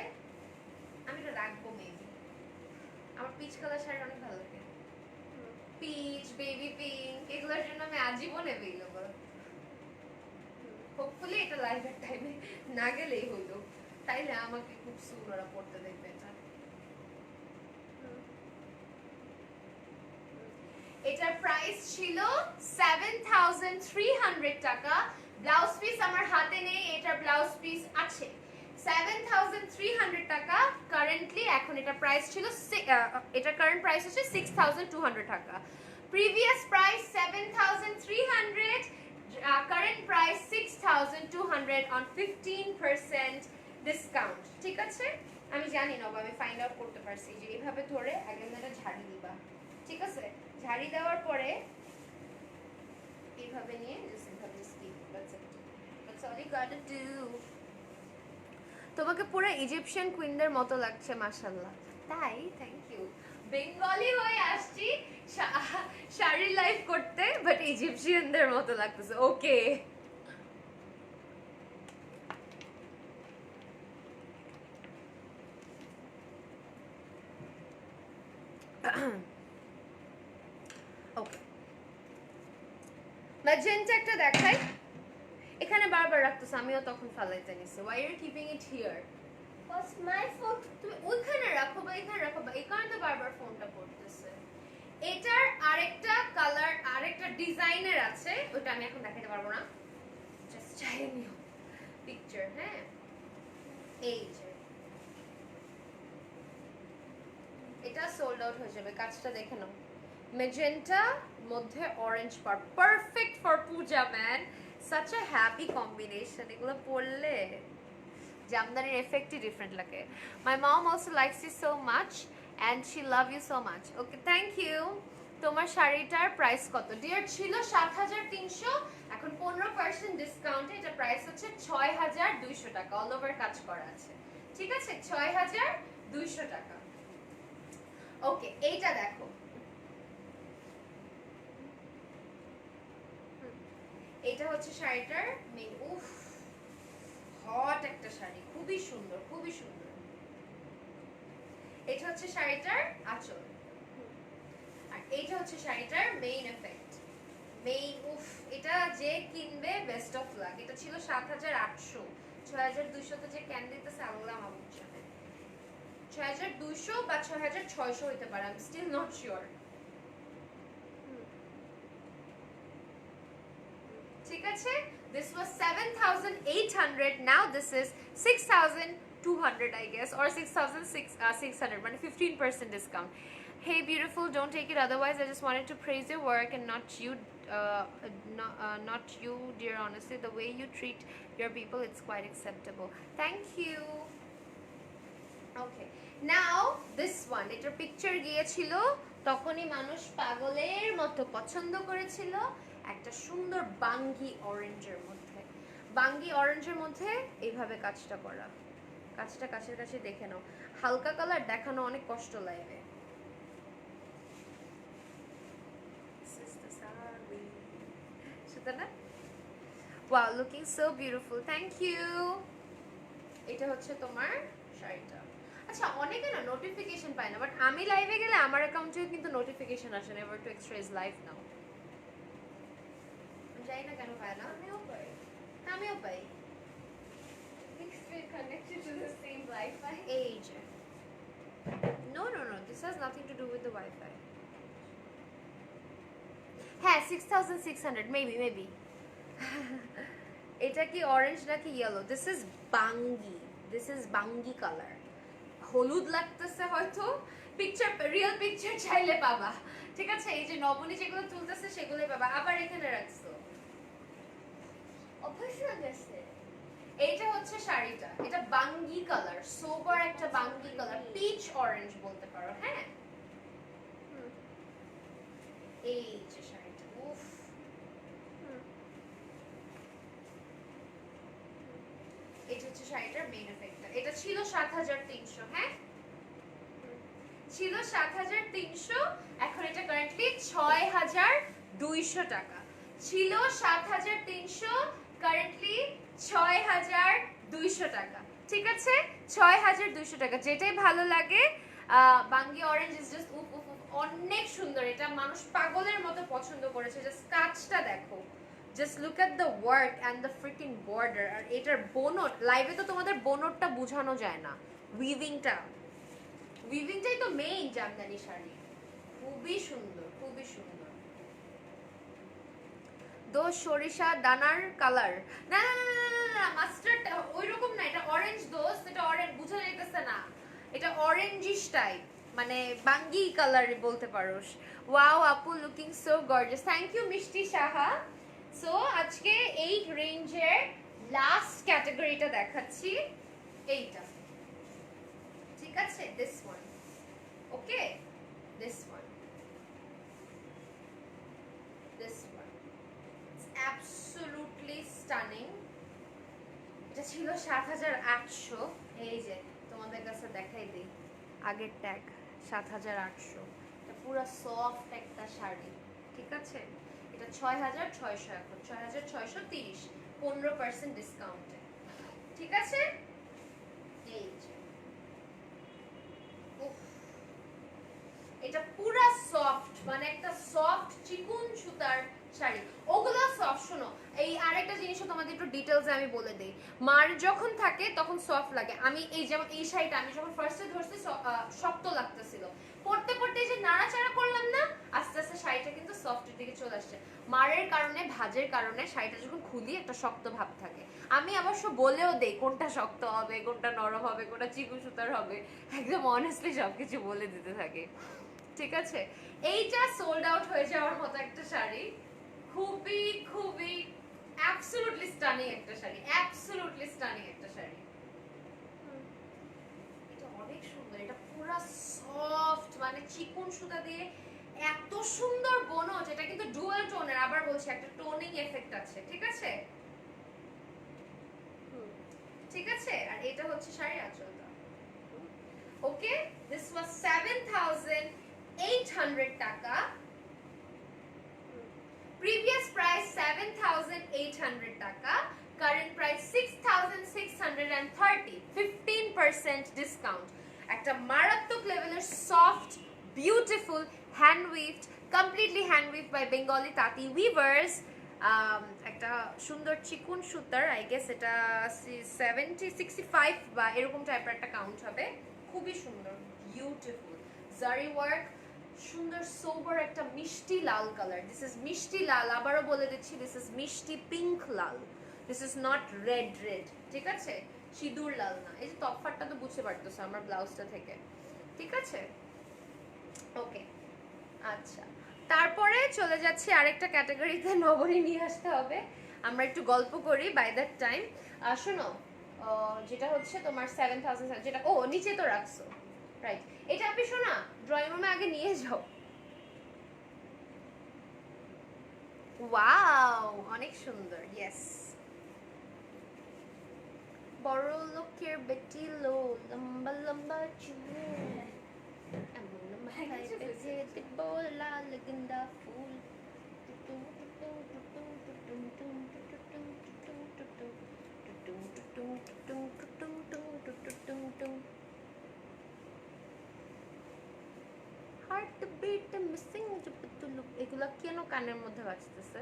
আমি এটা রাখবো মেবি আমার পিচ কালার শাড়ি অনেক ভালো লাগে পিচ বেবি পিঙ্ক এগুলোর জন্য আমি আজীবন অ্যাভেলেবল হোপফুলি এটা লাইভের টাইমে না গেলেই হলো তাইলে আমাকে খুব সুন ওরা পড়তে দেখবে এটা এটার প্রাইস ছিল 7300 টাকা ব্লাউজ পিস আমার হাতে নেই এটার ব্লাউজ পিস আছে 7300 টাকা কারেন্টলি এখন এটা প্রাইস ছিল এটা কারেন্ট প্রাইস হচ্ছে 6200 টাকা previous price 7300 current price 6200 on 15% discount ঠিক আছে আমি জানি না আমি ফাইন্ড আউট করতে পারছি যে এইভাবে ধরে আগে এটা ঝাড়ি দিবা ঠিক আছে ঝাড়ি দেওয়ার পরে এইভাবে নিয়ে just এইভাবে skip that's all you gotta do তোমাকে পুরো ইজিপশিয়ান কুইনদের মতো লাগছে মাশাআল্লাহ তাই থ্যাংক ইউ বেঙ্গলি হয়ে আসছি শাড়ি লাইভ করতে বাট ইজিপশিয়ানদের মতো লাগতেছে ওকে ওকে ম্যাজেন্টা একটা দেখাই এখানে বারবার রাখতেছ আমিও তখন ফালাইতে নিছি why are you keeping it here What's my fault? তুমি ওইখানে রাখো বা এখানে রাখো বা এই কারণে বারবার ফোনটা পড়তেছে এটার আরেকটা কালার আরেকটা ডিজাইনের আছে ওটা আমি এখন দেখাতে পারবো না জাস্ট চাই নিও পিকচার হ্যাঁ এই যে এটা সোল্ড আউট হয়ে যাবে কাজটা দেখে নাও ম্যাজেন্টা মধ্যে orange part perfect for Puja man such a happy combination এগুলো পরলে জামদানির এফেক্টই ডিফারেন্ট লাগে my mom also likes you so much and she love you so much okay thank you তোমার শাড়িটার প্রাইস কত ডিয়ার ছিল 7300 এখন 15% ডিসকাউন্টে এটা প্রাইস হচ্ছে 6200 টাকা অল ওভার কাজ করা আছে ঠিক আছে 6200 টাকা ওকে এইটা দেখো এটা হচ্ছে শাড়িটার মেইন উফ হট একটা শাড়ি খুবই সুন্দর খুবই সুন্দর এটা হচ্ছে শাড়িটার আঁচল আর এটা হচ্ছে শাড়িটার মেইন এফেক্ট মেইন উফ এটা যে কিনবে বেস্ট অফ লাক এটা ছিল 7800 6200 তে যে ক্যান দিতেছে আল্লাহ মাহবুব জানে 6200 বা 6600 হইতে পারে I am still not sure ঠিক আছে this was 7800 now this is 6200 I guess or 6600 মানে 15% discount hey beautiful don't take it otherwise I just wanted to praise your work and not you dear honestly the way you treat your people it's quite acceptable thank you okay now this one এটার picture গিয়েছিল তখনই মানুষ পাগলের মতো পছন্দ করেছিল একটা সুন্দর বাঙ্গি অরেঞ্জের মধ্যে এইভাবে কাজটা করা কাজটা কাছের কাছে দেখে নাও হালকা কালার দেখানো অনেক কষ্ট লাগে সুতা না? Wow, looking so beautiful, thank you. এটা হচ্ছে তোমার শাড়িটা। আচ্ছা, অনেকে না নোটিফিকেশন পায় না, বাট আমি লাইভে গেলে আমার অ্যাকাউন্টে কিন্তু নোটিফিকেশন আসে। Never to extra is live now. জানি না কেন পায় না। আমিও পাই। We're connected to the same Wi-Fi. এই যে, no, this has nothing to do with the Wi-Fi. হ্যাঁ, 6600 মেবি। এটা কি অরেঞ্জ নাকি ইয়েলো? দিস ইজ বাঙ্গি কালার। হলুদ লাগতেছে হয়তো, রিয়েল পিকচার চাইলে পাবা। ঠিক আছে, এই যে নবনী যেগুলো তুলতেছে সেগুলোই পাবা। আবার এখানে রাখছো। অবশ্যই গেছে। এইটা হচ্ছে শাড়িটা, এটা বাঙ্গি কালার, সোবার একটা বাঙ্গি কালার, পিচ অরেঞ্জ বলতে পারো। হ্যাঁ, এই যে শাড়িটা, উফ, এটা হচ্ছে শাড়িটার মেইন এফেক্টটা। এটা ছিল 7300। হ্যাঁ, ছিল 7300, এখন এটা কারেন্টলি 6200 টাকা। ছিল 7300, কারেন্টলি 6200 টাকা। ঠিক আছে, 6200 টাকা। যেটাই ভালো লাগে। বাঙ্গি অরেঞ্জ ইজ জাস্ট উফ উফ উফ, অনেক সুন্দর। এটা মানুষ পাগলের মতো পছন্দ করেছে। জাস্ট কাজটা দেখো, just look at the work and the freaking border. আর এটার বোনট, লাইভে তো তোমাদের বোনটটা বোঝানো যায় না। উইভিংটাই তো মেইন জামদানি শাড়ি। খুবই সুন্দর, খুবই সুন্দর। দোষ সরিষা দানার কালার, না না না না না, মাস্টার্ড ওইরকম না, এটা অরেঞ্জ দোষ, এটা অরেঞ্জ, বুঝা যাইতেছে না, এটা অরেঞ্জিশ টাইপ, মানে বাঙ্গি কালার বলতে পারো। ওয়াও আপু, looking so gorgeous, thank you Mishti Saha. So আজকে এই রেঞ্জের লাস্ট ক্যাটাগরিটা দেখাচ্ছি, এইটা। ঠিক আছে, this one, okay, this one, this one, absolutely stunning. এটা ছিল 7800। এই যে তোমাদের কাছে দেখাই দিই, আগের ট্যাগ 7800। এটা পুরো সফট একটা শাড়ি। ঠিক আছে, এটা 6600, এখন 6630, 15% ডিসকাউন্টে। ঠিক আছে, এই যে, উফ, এটা পুরা সফট, মানে একটা সফট চিকুন সুতার শাড়ি। ওগুলো সফট, শোনো, এই আরেকটা জিনিসও তোমাদের একটু ডিটেইলসে আমি বলে দেই। মার যখন থাকে তখন সফট লাগে। আমি এই যেমন এই শাড়িটা আমি যখন ফার্স্টে ধরছি শক্ত লাগতেছিল, পড়তে পড়তে যে নাড়াচাড়া করলাম না, আস্তে আস্তে শাড়িটা কিন্তু সফটের দিকে চলে আসছে। মারের কারণে, ভাঁজের কারণে শাড়িটা যখন খুলি একটা শক্ত ভাব থাকে। আমি অবশ্য বলেও দেই কোনটা শক্ত হবে, কোনটা নরম হবে, কোনটা চিকুন সুতার হবে, একদম অনেস্টলি সবকিছু বলে দিতে থাকে। ঠিক আছে, এইটা সোল্ড আউট হয়ে যাওয়ার মতো একটা শাড়ি। খুবই খুবই অ্যাবসলিউটলি স্টানিং একটা শাড়ি, অ্যাবসলিউটলি স্টানিং একটা শাড়ি। এটা অনেক সুন্দর, এটা পুরো সফট, মানে চিকন সুতা দিয়ে এত সুন্দর বোনট। এটা কিন্তু ডুয়াল টোনের, আবার বলছি একটা টোনিং এফেক্ট আছে। ঠিক আছে, ঠিক আছে। আর এটা হচ্ছে শাড়ির আঁচলটা। ওকে, দিস ওয়াজ 7800 টাকা। Previous price 7800 টাকা, current price 6630, 15% discount। একটা মারাত্মক লেভেলের soft, beautiful, hand weaved, completely hand weaved by Bengali তাঁতি উইভার্স। একটা সুন্দর চিকুন সুতার, আই গেস এটা 65 বা এরকম টাইপের একটা কাউন্ট হবে। খুবই সুন্দর, বিউটিফুল জারি ওয়ার্ক, সুন্দর সোবার একটা মিষ্টি লাল কালার। দিস ইজ মিষ্টি লাল, আবারও বলে দিচ্ছি, দিস ইজ মিষ্টি pink Lal, this is not red red. ঠিক আছে, সিঁদুর লাল না। এই যে তফাতটা তো বুঝতে পারতেছো আমার ব্লাউজটা থেকে। ঠিক আছে, ওকে, আচ্ছা। তারপরে চলে যাচ্ছি আরেকটা ক্যাটাগরিতে, নবনী নিয়ে আসতে হবে, আমরা একটু গল্প করি বাই দ্যাট টাইম। শোনো, যেটা হচ্ছে তোমার 7000, যেটা ও নিচে তো রাখছো, রাইট, এটা আপনি শোনা ড্রয়িং রুমে আগে নিয়ে যাও। ওয়াও, অনেক সুন্দর, ইয়েস। বড় লোকের বেটি লো, লম্বা লম্বা চুল, এমন মাথায় বেঁধে দিব লাল গেন্দা ফুল, টুটু টুটু টুটু টুটু। হার্ট বিট মিসিং, এগুলো কেন কানের মধ্যে বাজতেছে?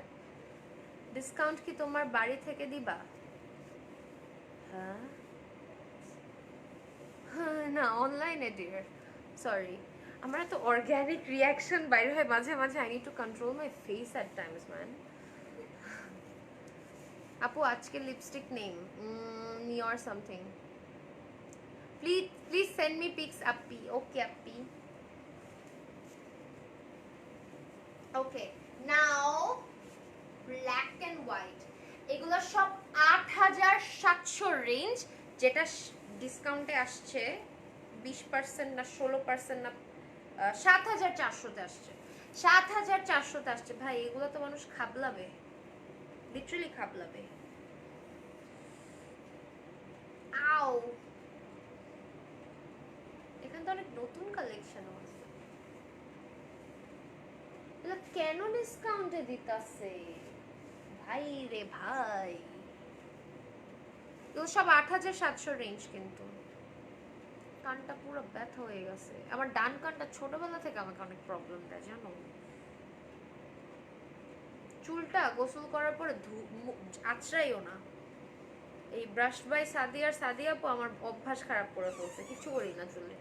ডিসকাউন্ট কি তোমার বাড়ি থেকে দিবা? হ্যাঁ, না অনলাইনে ডিয়ার, সরি। আমার তো অর্গ্যানিক রিয়াকশন বাইরে হয় মাঝে মাঝে। I need to control my face at Times man. আপু আজকে লিপস্টিক নেই, নি or something. Please send me pix Api. Okay Api, okay. Now black and white, এগুলো সব 8700 রেঞ্জ, যেটা ডিসকাউন্টে আসছে 20% না 16% না 7400-তে আসছে। 7400-তে আসছে ভাই, এগুলো তো মানুষ খাবলাবে, লিটারালি খাবলাবে। আও, এখানে তো অনেক নতুন কালেকশনও আছে। এগুলো কেন ডিসকাউন্টে দিতাছে ভাই রে ভাই? এগুলো সব 8700 রেঞ্জ, কিন্তু কানটা পুরো ব্যথা হয়ে গেছে আমার। ডান কানটা ছোটবেলা থেকে আমাকে অনেক প্রবলেম দেয় জানো। চুলটা গোসল করার পরে আঁচড়াইও না। এই ব্রাশ বাই সাদিয়ার সাদিয়াপু আমার অভ্যাস খারাপ করে ফেলছে, কিছু করি না চুলে,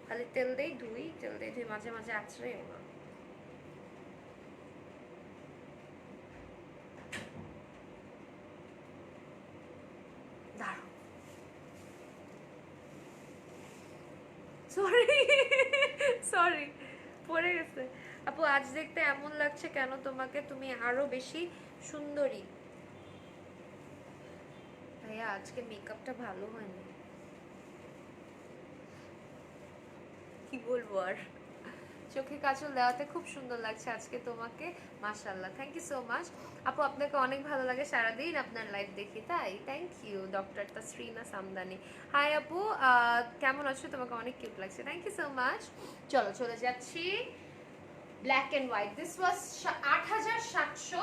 খালি তেল দেই ধুই, তেল দেই ধুই, মাঝে মাঝে আঁচড়াইও না। দাঁড়াও, সরি সরি, পড়ে গেছে। আপু আজ দেখতে এমন লাগছে কেন তোমাকে? তুমি আরো বেশি সুন্দরী। ভাইয়া আজকে মেকআপটা ভালো হয়নি, কি বলবো আর। চোখে কাজল দেওয়াতে খুব সুন্দর লাগছে আজকে তোমাকে, মাশাআল্লাহ, থ্যাংক ইউ সো মাচ। আপু আপনাকে অনেক ভালো লাগে, সারাদিন আপনার লাইভ দেখি, তাই thank you. Doctor Tasrina Samdani, hi আপু, কেমন আছো? তোমাকে অনেক কিউট লাগছে, থ্যাংক ইউ সো মাচ। চলো চলে যাচ্ছি black and white. This was 8700,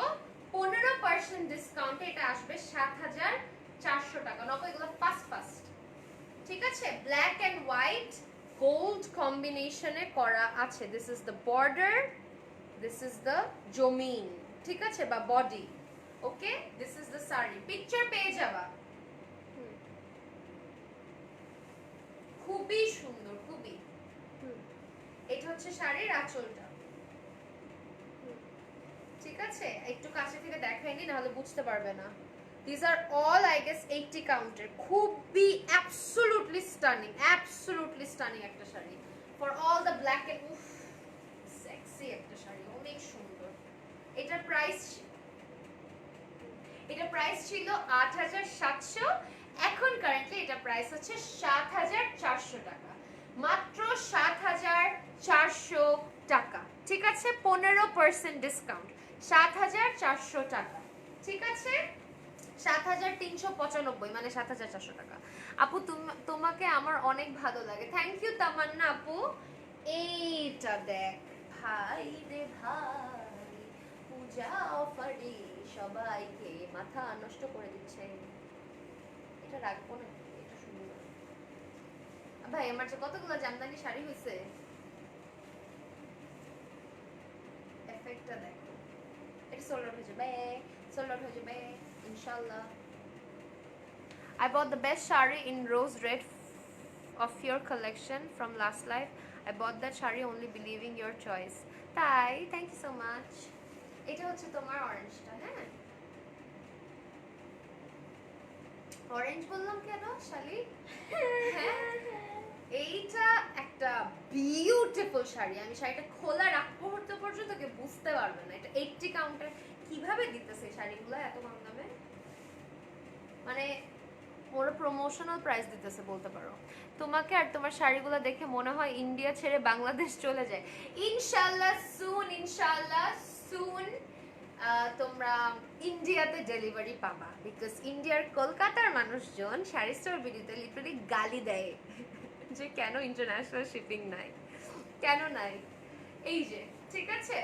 15% ডিসকাউন্টে এটা আসবে 7400 টাকা। নকল এগুলো ফাস্ট, ঠিক আছে? ব্ল্যাক অ্যান্ড হোয়াইট গোল্ড কম্বিনেশনে করা আছে। This is the border, this is the জমিন, ঠিক আছে, বা body. Okay, this is the sari, picture পেয়ে যাবা। খুবই সুন্দর, খুবই। এটা হচ্ছে শাড়ির আঁচলটা, ঠিক আছে? একটু কাছে থেকে দেখাইনি, নাহলে বুঝতে পারবে না। These are all I guess 80 counter, খুবই absolutely stunning একটা sari for all the black and উফ sexy একটা শাড়ি, অনেক সুন্দর। এটার প্রাইস ছিল 8700, এখন কারেন্টলি এটা প্রাইস হচ্ছে 7400 টাকা, মাত্র 7400 টাকা, ঠিক আছে? 15% ডিসকাউন্ট, 7400 টাকা, ঠিক আছে? 7395, মানে 7400 টাকা। আপু তোমাকে আমার অনেক ভালো লাগে, থ্যাংক ইউ তামান্না আপু। এইটা দেখ ভাই রে ভাই, পূজা অফারে সবাইকে মাথা নষ্ট করে দিচ্ছে। এটা রাখবো না, এটা সুন্দর ভাই। আমার যে কতগুলো জামদানি শাড়ি হয়েছে, এফেক্টটা দেখো। এটা সোল্ড আউট হয়ে যাবে, সোল্ড আউট হয়ে যাবে ইনশাআল্লাহ। I bought the best shari in rose red of your collection from last life. I bought that shari only believing your choice. তাই, thank you so much. এটা হচ্ছে তোমার অরেঞ্জটা, হ্যাঁ? অরেঞ্জ বললাম কেন শালি? হ্যাঁ, এইটা একটা বিউটিফুল শাড়ি। আমি শাড়িটা খোলার আগ মুহূর্ত পর্যন্ত তোকে বুঝতে পারবে না এটা 80 কাউন্টার কিভাবে দিতেছে শাড়িগুলো এত কম দামে। মানে ওরা প্রমোশনাল প্রাইস দিতেছে বলতে পারো। তোমাকে আর তোমার শাড়িগুলো দেখে মনে হয় ইন্ডিয়া ছেড়ে বাংলাদেশ চলে যায়। ইনশাআল্লাহ সুন তোমরা ইন্ডিয়াতে ডেলিভারি পাবা, বিকজ ইন্ডিয়ার কলকাতার মানুষজন শাড়ি স্টোর ভিডিওতে লিটারালি গালি দেয় যে কেন ইন্টারন্যাশনাল শিপিং নাই, কেন নাই। এই যে, ঠিক আছে,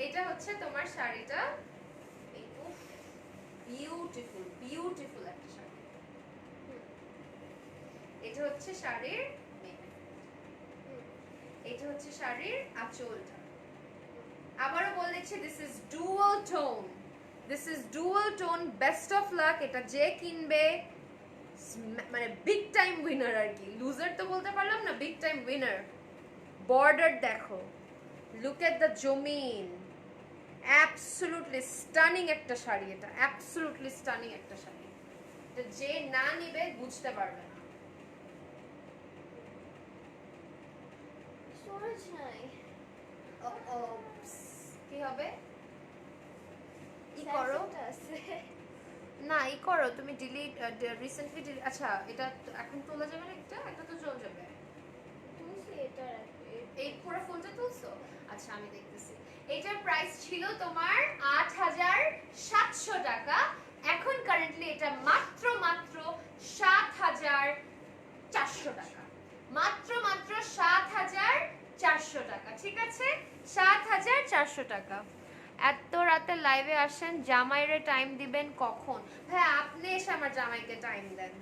এটা হচ্ছে তোমার শাড়িটা। বিউটিফুল বিউটিফুল একটা শাড়ি। এটা হচ্ছে শাড়ির main। এটা হচ্ছে শাড়ির আঁচলটা। আবারও বলেছি this is dual tone, this is dual tone, best of luck. এটা যে কিনবে মানে বিগ টাইম উইনার আর কি, লুজার তো বলতে পারলাম না, বিগ টাইম উইনার। বর্ডার দেখো, লুক এট দ্য জমিন, অ্যাবসলিউটলি স্টানিং একটা শাড়ি। এটা অ্যাবসলিউটলি স্টানিং একটা শাড়ি, এটা যে না নিবে বুঝতে পারবে না। স্টোরেজ নাই। কি হবে? ই করো আছে। না, ই করো তুমি, ডিলিট রিসেন্টলি। আচ্ছা এটা এখন তোলা যাবে না, একটা একটা তো চলে যাবে। তুলছি এটা এই পুরো ফোনটা তুলছো? আচ্ছা আমি দেখতেছি। এটার প্রাইস ছিল তোমার ৮৭০০ টাকা, এখন কারেন্টলি এটা মাত্র মাত্র ৭৪০০ টাকা, মাত্র মাত্র ৭৪০০ টাকা। ঠিক আছে, ৭৪০০ টাকা। এত রাতে লাইভে আসেন, জামাইরে টাইম দিবেন কখন? হ্যাঁ আপনি এসে আমার জামাইকে টাইম দেন,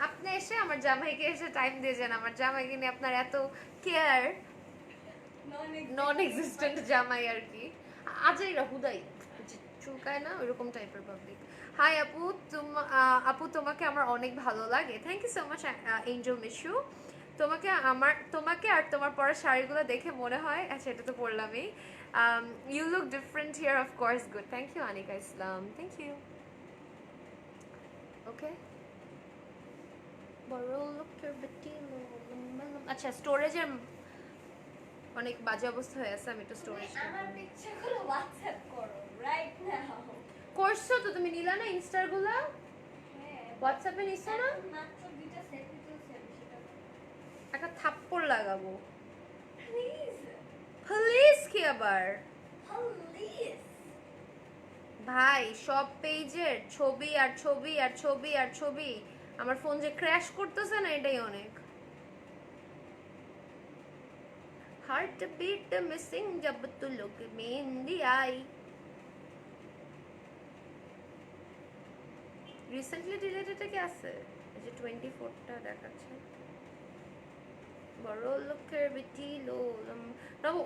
আপনি এসে আমার জামাইকে এসে টাইম দিয়ে যান। আমার জামাইকে নিয়ে আপনার এত কেয়ার, নন এক্সিস্টেন্ট জামাই আর কি। আজাইরা হুদাই চুলকায় না ওইরকম টাইপের পাবলিক। হাই আপু, আপু তোমাকে আমার অনেক ভালো লাগে। Thank you so much Angel Mishu. তোমাকে আর তোমার পরা শাড়িগুলো দেখে মনে হয়, আচ্ছা এটা তো পরলামই, you look different here, of course good. Thank you Anika Islam, thank you. Okay, আচ্ছা স্টোরেজের অনেক বাজে অবস্থা হয়ে আছে, আমি একটু স্টোরেজ আমার পিকচারগুলো হোয়াটসঅ্যাপ করো রাইট নাও। করছো তো তুমি, নিলা না ইনস্টার গুলা, হ্যাঁ হোয়াটসঅ্যাপে নিছো না? মাত্র দুইটা সেলফি তুলছি আমি, সেটা একটা থাপ্পড় লাগাবো। প্লিজ প্লিজ কি আবার? প্লিজ। ভাই সব পেজের ছবি আর ছবি আর ছবি আর ছবি, আমার ফোন যে ক্র্যাশ করতেছে না, এটাই অনেক। হার্ট বিট মিসিং জব তু লোক মেহেন্দি আই। রিসেন্টলি ডিলেটেড কি আছে? এই যে 24টা দেখাচ্ছে, বড় লোকের বেটি লো।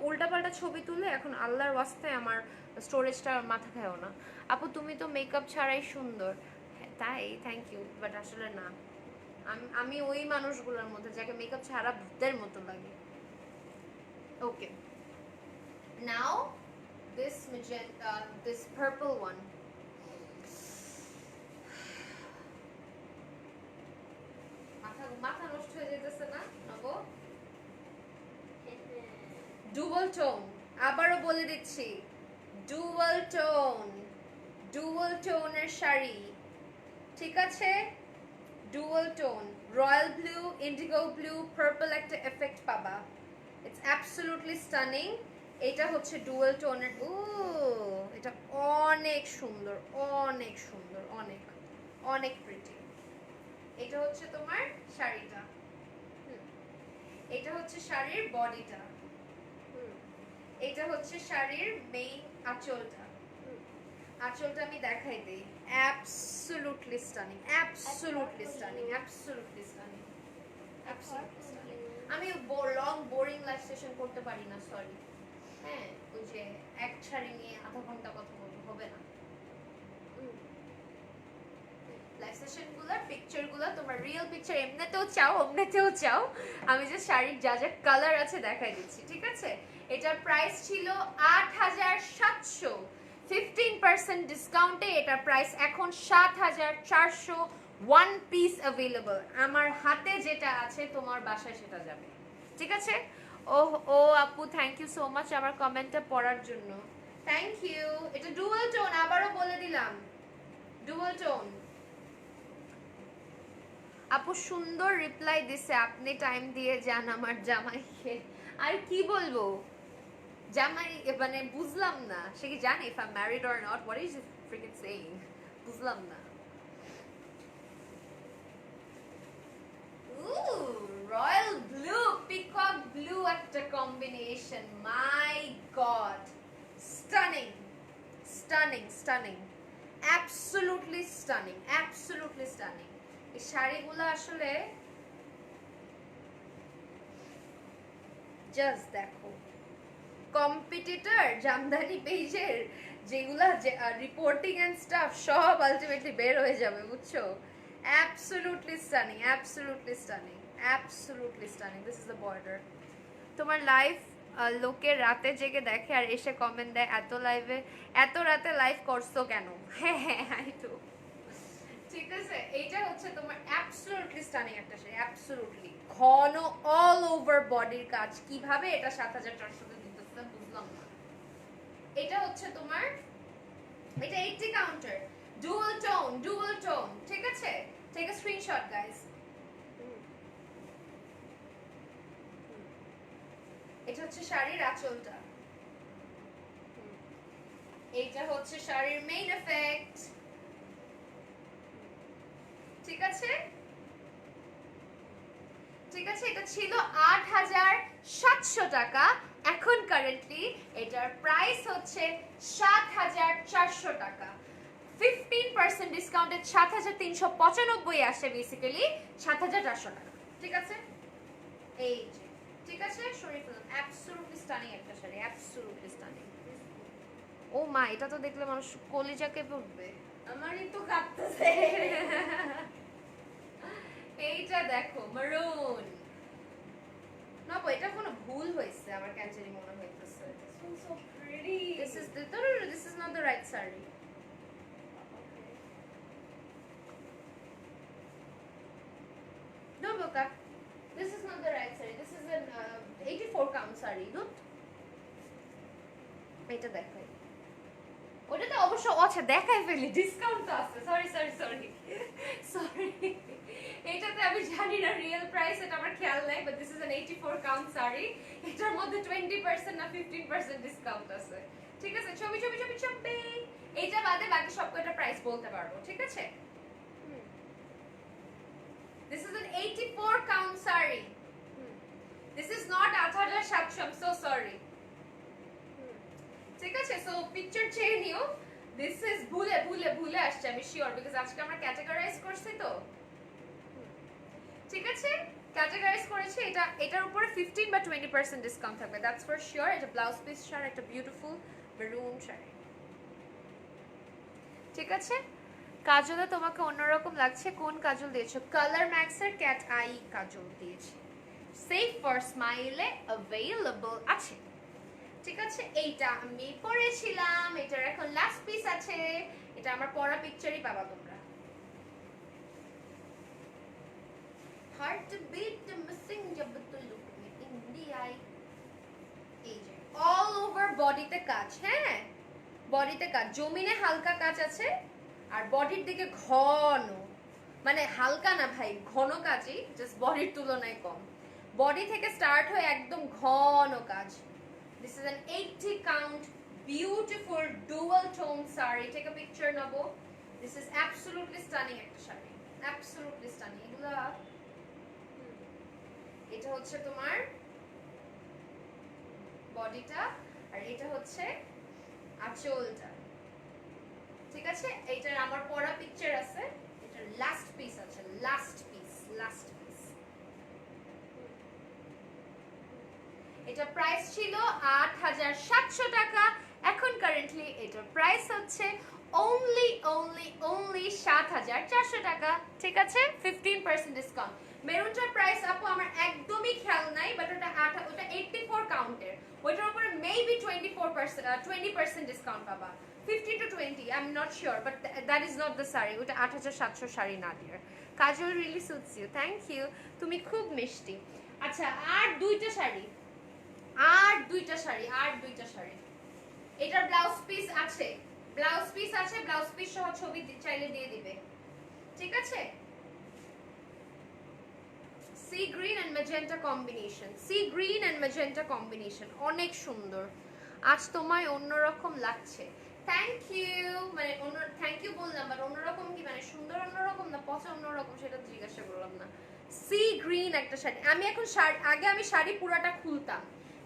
উল্টাপাল্টা ছবি তুলে এখন আল্লাহর ওয়াস্তে আমার স্টোরেজটা মাথা খায়ও না। আপু তুমি তো মেকআপ ছাড়াই সুন্দর। হ্যাঁ, তাই থ্যাংক ইউ, বাট আসলে না, আমি ওই মানুষগুলোর মধ্যে যাকে মেকআপ ছাড়া ভূতের মতো লাগে। ওকে, নাও this magenta, this purple one. মাথা নষ্ট হয়ে যেতেছে না নব? ডুয়াল টোন, আবারও বলে দিচ্ছি, ডুয়াল টোন, ডুয়াল টোনের শাড়ি। ঠিক আছে, dual tone, royal blue, Indigo blue, purple একটা এফেক্ট পাবা। It's absolutely stunning. এটা হচ্ছে ডুয়াল টোনের। ও এটা অনেক সুন্দর, অনেক সুন্দর, অনেক অনেক প্রিটি। এটা হচ্ছে তোমার শাড়িটা, এটা হচ্ছে শাড়ির বডিটা, এটা হচ্ছে শাড়ির মেইন আঁচলটা। আঁচলটা আমি দেখাই দিই, absolutely stunning, absolutely stunning, absolutely stunning, absolutely stunning. আমি লং বোরিং লাইভ সেশন করতে পারি না, সরি। হ্যাঁ, ওই যে এক শাড়ি নিয়ে আধা ঘন্টা কথা বলতে হবে না। লাইভ সেশনগুলোর পিকচারগুলো তোমরা রিয়েল পিকচার এমনিতেও চাও অমনিতেও চাও, আমি যে শাড়ির যা যা কালার আছে দেখাই দিচ্ছি। ঠিক আছে, এটার প্রাইস ছিল ৮৭০০, 15% ডিসকাউন্টে এটার প্রাইস এখন ৭৪০০। ওয়ান পিস অ্যাভেলেবল, আমার হাতে যেটা আছে তোমার বাসায় সেটা যাবে। ঠিক আছে, ও ও আপু থ্যাংক ইউ সো মাচ আমার কমেন্টটা পড়ার জন্য, থ্যাংক ইউ। এটা ডুয়াল টোন, আবারও বলে দিলাম, ডুয়াল টোন। আপু সুন্দর রিপ্লাই দিছে, আপনি টাইম দিয়ে যান আমার জামাইকে। আর কি বলবো, জামাই মানে বুঝলাম না, সে কি জানে if I am married or not? What is freaking saying? বুঝলাম না। রয়্যাল ব্লু, পিকক ব্লু একটা combination, my God stunning, stunning stunning, absolutely stunning, absolutely stunning. এই শাড়িগুলো আসলে জাস্ট দেখো, কম্পিটিটর জামদানি পেজের যেগুলা রিপোর্টিং এন্ড স্টাফ সব আলটিমেটলি বের হয়ে যাবে, বুঝছো? Absolutely stunning, absolutely stunning, absolutely stunning. This is the border. তোমার লাইভ লোকে রাতে জেগে দেখে আর এসে কমেন্ট দেয় এত লাইভে, এত রাতে লাইভ করছো কেন? হ্যাঁ হ্যাঁ আই তো, ঠিক আছে। এইটা হচ্ছে তোমার অ্যাবসলিউটলি স্টানিং একটা শাড়ি, অ্যাবসলিউটলি ঘন অল ওভার বডির কাজ। কিভাবে এটা ৭৪০০ তে দিতেছে বুঝলাম না। এটা হচ্ছে তোমার, এটা 80 কাউন্টার, ডুয়াল টোন, ঠিক আছে। Take a screenshot guys. এটা হচ্ছে শাড়ির আঁচলটা, এইটা হচ্ছে শাড়ির মেইন এফেক্ট, ঠিক আছে ঠিক আছে। এটা ছিল ৮৭০০ টাকা, এখন কারেন্টলি এটার প্রাইস হচ্ছে ৭৪০০ টাকা। 15% ডিসকাউন্টে ৭৩৯৫ আসে, বেসিক্যালি ৭৪০০ টাকা, ঠিক আছে। এই যে, ঠিক আছে, সরি ফেললাম। অ্যাবসলিউটলি স্টানিং একটা শাড়ি, অ্যাবসলিউটলি স্টানিং। ও মা, এটা তো দেখলে মানুষ কলিজাকে পড়বে। আমারই তো কাঁপতেছে। এইটা দেখো, মারুন। না বো, এটা কোনো ভুল হয়েছে, আমার কেন জানি মনে হইতেছে। This one's so pretty. This is not the right saree. No, Boka. This is not the right saree. This is an 84 count saree. Don't. এটা দেখাই। ওটাতে অবশ্য আচ্ছা দেখাই ফেলি, ডিসকাউন্ট তো আছে। সরি। এটাতে আমি জানি না রিয়েল প্রাইস, এটা আমার খেয়াল নাই, but this is an 84 count sari. এটার মধ্যে 20% না 15% ডিসকাউন্ট আছে, ঠিক আছে। ছবি। এইটা বাদে বাকি সবকটা প্রাইস বলতে পারবো, ঠিক আছে। This is an 84 count saree. This is not ৮৭০০, I'm so sorry. ঠিক আছে, সো পিকচার চেয়ে নিও। দিস ইজ ভুলে আসছে, আমি শিওর, বিকজ আজকে আমরা ক্যাটাগরাইজ করছি তো, ঠিক আছে। ক্যাটাগরাইজ করেছি, এটার উপরে 15 বা 20% ডিসকাউন্ট থাকবে, দ্যাটস ফর শিওর। এটা ব্লাউজ পিস শাড়ি, একটা বিউটিফুল মেরুন শাড়ি, ঠিক আছে। কাজলে তোমাকে অন্যরকম লাগছে, কোন কাজল দিয়েছো? কালার ম্যাক্সের ক্যাট আই কাজল দিয়েছি, সেফ ফর স্মাইলে অ্যাভেইলেবল আছে, ঠিক আছে। এইটা আমি পরেছিলাম, এটার এখন লাস্ট পিস আছে। এটা আমার পরা পিকচারই পাবা তোমরা। হার্ট বিট মিসিং জব তুই look me in the I. এই যে অল ওভার বডিতে কাজ, হ্যাঁ বডিতে কাজ, জমিনে হালকা কাজ আছে, আর বডির দিকে ঘন, মানে হালকা না ভাই, ঘন কাজই, জাস্ট বডির তুলনায় কম। বডি থেকে স্টার্ট হয়ে একদম ঘন কাজ। This is an 80 count beautiful dual tone saree. Take a picture, Nabo. This is absolutely stunning একটা শাড়ি, absolutely stunning. এগুলা এটা হচ্ছে তোমার বডিটা, আর এটা হচ্ছে আঁচলটা, ঠিক আছে। এইটার আমার পরা পিকচার আছে, এটার লাস্ট পিস আছে, লাস্ট পিস। এটা প্রাইস ছিল ৮৭০০ টাকা, এখন কারেন্টলি এটার প্রাইস হচ্ছে only ৭৪০০ টাকা, ঠিক আছে। 15% ডিসকাউন্ট। মেরুনটার প্রাইস আপু আমার একদমই খেয়াল নাই, বাট ওটা 84 কাউন্টের, ওইটার উপরে মেবি 20% ডিসকাউন্ট পাবা, 15 to 20, I am not sure, but that is not the sari. ওটা ৮৭০০ শাড়ি না, dear. Kajal really suits you, thank you, তুমি খুব মিষ্টি। আচ্ছা, আর দুইটা শাড়ি। এটার ব্লাউজ পিস আছে, ব্লাউজ পিস সহ ছবি চাইলে দিয়ে দিবে, ঠিক আছে। Sea green and magenta combination, অনেক সুন্দর। আজ তোমায় অন্যরকম লাগছে, থ্যাংক ইউ। মানে থ্যাংক ইউ বললাম, বাট অন্যরকম কি মানে সুন্দর অন্যরকম না পচা অন্যরকম, সেটা জিজ্ঞাসা করলাম না। সি গ্রিন একটা শাড়ি, আমি এখন আগে আমি শাড়ি পুরাটা খুলতাম,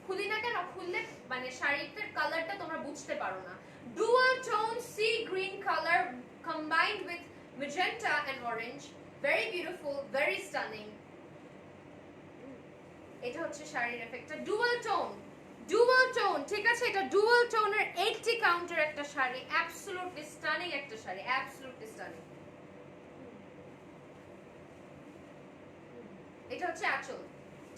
খুলি না কেন, খুললে মানে শাড়িটার কালারটা তোমরা বুঝতে পারো না, dual tone sea green color combined with magenta and orange. Very beautiful, very stunning. এটা হচ্ছে শাড়ির এফেক্টটা ডুয়াল টোন, ঠিক আছে? এটা ডুয়াল টোনের 80 কাউন্টের একটা শাড়ি, অ্যাবসলিউটলি স্টানিং একটা শাড়ি, অ্যাবসলিউটলি স্টানিং। এটা হচ্ছে আঁচল,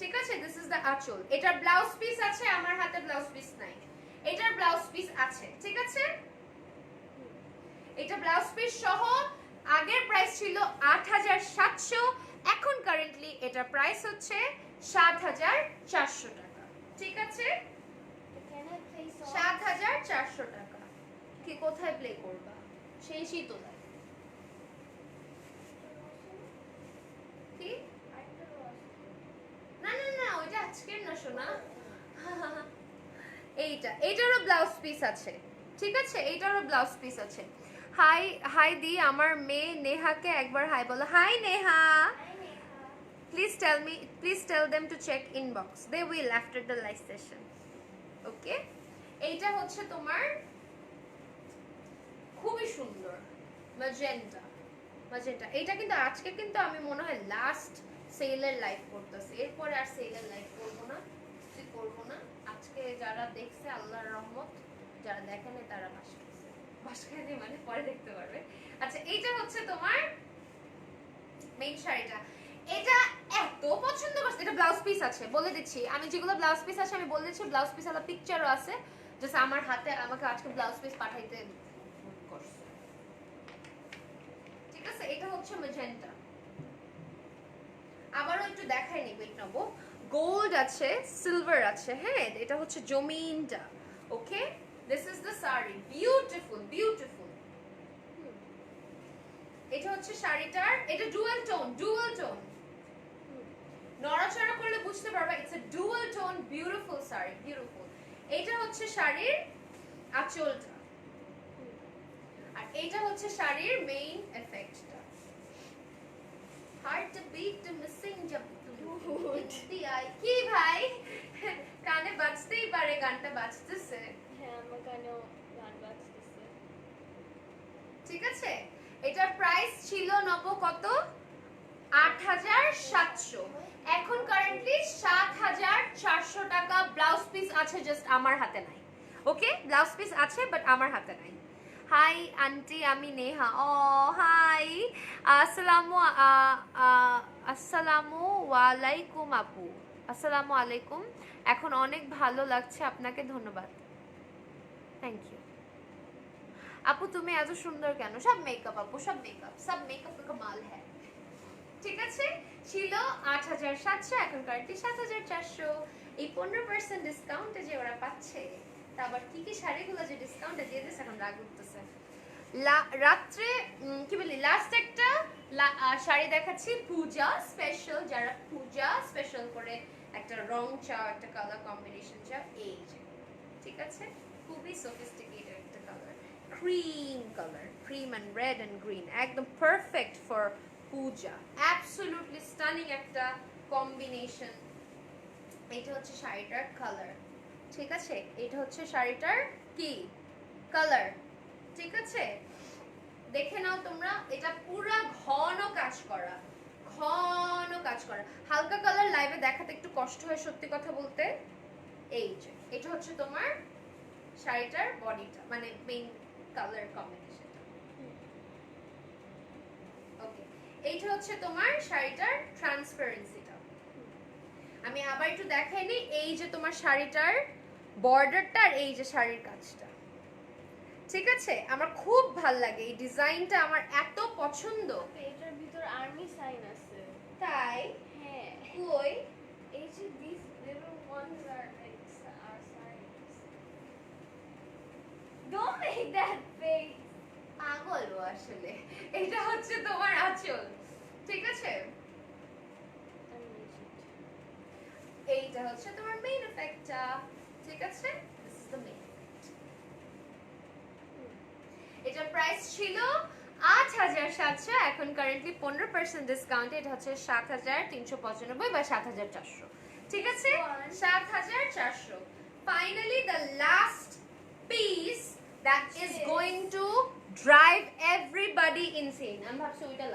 ঠিক আছে? দিস ইজ দ্য আঁচল। এটার ব্লাউজ পিস আছে, আমার হাতে ব্লাউজ পিস নাই। এটার ব্লাউজ পিস আছে, ঠিক আছে? এটা ব্লাউজ পিস সহ আগের প্রাইস ছিল 8700, এখন কারেন্টলি এটা প্রাইস হচ্ছে 7400 টাকা, ঠিক আছে? Can I play song? 7400 টাকা। কি কোথায় প্লে করবা? সেই শীতলায়। কি? না না না, ওইটা আজকের না শোনা। এইটারও ব্লাউজ পিস আছে, ঠিক আছে? এইটারও ব্লাউজ পিস আছে। হাই হাই দি, আমার মেয়ে নেহাকে একবার হাই বলো। Hi Neha, please tell them to check inbox. They will after the live session. Okay? এইটা হচ্ছে তোমার খুবই সুন্দর ম্যাজেন্টা। এইটা কিন্তু আজকে কিন্তু আমি মনে হয় লাস্ট সেলের লাইভ করতেছি, এরপরে আর সেলের লাইভ করব না, আজকে যারা দেখছে আল্লাহর রহমত, যারা দেখেনি তারা বাসখানে মানে পরে দেখতে পারবে। আচ্ছা, এইটা হচ্ছে তোমার মেইন শাড়িটা। এটা এত পছন্দ করছে। এটা ব্লাউজ পিস আছে, বলে দিচ্ছি আমি যেগুলো ব্লাউজ পিস আছে আমি বলে দিচ্ছি। ব্লাউজ পিস আলা পিকচারও আছে, জাস্ট আমার হাতে আমাকে আজকে ব্লাউজ পিস পাঠাইতে করছে, ঠিক আছে? এটা হচ্ছে ম্যাজেন্টা। আবারও একটু দেখাই নি, ওয়েট নেবো। গোল্ড আছে, সিলভার আছে, হ্যাঁ? এটা হচ্ছে জমিনটা। Okay, this is the sari, beautiful beautiful. এটা হচ্ছে শাড়িটার, এটা ডুয়াল টোন নড়াচড়া করলে বুঝতে পারবে it's a dual tone beautiful sari, beautiful. এটা হচ্ছে শাড়ির আঁচলটা, আর এটা হচ্ছে শাড়ির মেইন এফেক্টটা। হার্ট বিট মিসিং জব তুমি আই কি ভাই, কানে বাজতেই পারে, গানটা বাজতেছে। হ্যাঁ, আমার কানেও গান বাজতেছে। ঠিক আছে? এটার প্রাইস ছিল নব কত? 8700, এখন কারেন্টলি 7400 টাকা। ব্লাউজ পিস আছে, জাস্ট আমার হাতে নাই। ওকে, ব্লাউজ পিস আছে বাট আমার হাতে নাই। হাই আন্টি, আমি নেহা। ও হাই, আসসালামু আলাইকুম আপু। আসসালামু আলাইকুম। এখন অনেক ভালো লাগছে আপনাকে, ধন্যবাদ। থ্যাংক ইউ আপু, তুমি এত সুন্দর কেন? সব মেকআপ আপু, সব মেকআপ কা কামাল হ্যায়। ঠিক আছে, ছিল 8700, এখন কারেন্টলি 7400। এই 15% ডিসকাউন্টে যে ওরা পাচ্ছে, তা আবার কি কি শাড়িগুলো যে ডিসকাউন্টে দিয়ে দিচ্ছে, এখন রাগ উঠতেছে। রাত্রে কি বলি, লাস্ট একটা শাড়ি দেখাচ্ছি, পূজা স্পেশাল, যারা পূজা স্পেশাল করে একটা রং চাও, একটা কালার কম্বিনেশন চাও, এই যে, ঠিক আছে? খুবই সফিস্টিকেটেড একটা colour, cream and red and green, একদম perfect for Puja, absolutely stunning একটা কম্বিনেশন। এটা হচ্ছে শাড়িটার কালার, ঠিক আছে? এটা হচ্ছে শাড়িটার কি কালার, ঠিক আছে? দেখে নাও তোমরা, এটা পুরো ঘন কাজ করা, হালকা কালার লাইভে দেখাতে একটু কষ্ট হয় সত্যি কথা বলতে। এই যে, এটা হচ্ছে তোমার শাড়িটার বডিটা, মানে মেইন কালার কম্বিনেশন। ওকে, এইটা হচ্ছে তোমার শাড়িটার ট্রান্সপারেন্সিটা। আমি আবার একটু দেখাই নি, এই যে তোমার শাড়িটার বর্ডারটা, আর এই যে শাড়ির কাজটা, ঠিক আছে? আমার খুব ভাল লাগে এই ডিজাইনটা, আমার এত পছন্দ। এটার ভিতর আর্মি সাইন আছে। তাই? হ্যাঁ। কই? এই যে these little ones are like our signs. Don't make that face. পাগল ও আসলে। এটা হচ্ছে তোমার আঁচল, ঠিক আছে? এইটা হচ্ছে তোমার মেইন এফেক্টটা, ঠিক আছে? This is the main effect. এটার প্রাইস ছিল 8700, এখন কারেন্টলি 15% ডিসকাউন্টে এটা হচ্ছে 7395 বা 7400, ঠিক আছে? 7400। Finally the last piece that is going to drive everybody insane. I'm ভাবছি ওইটা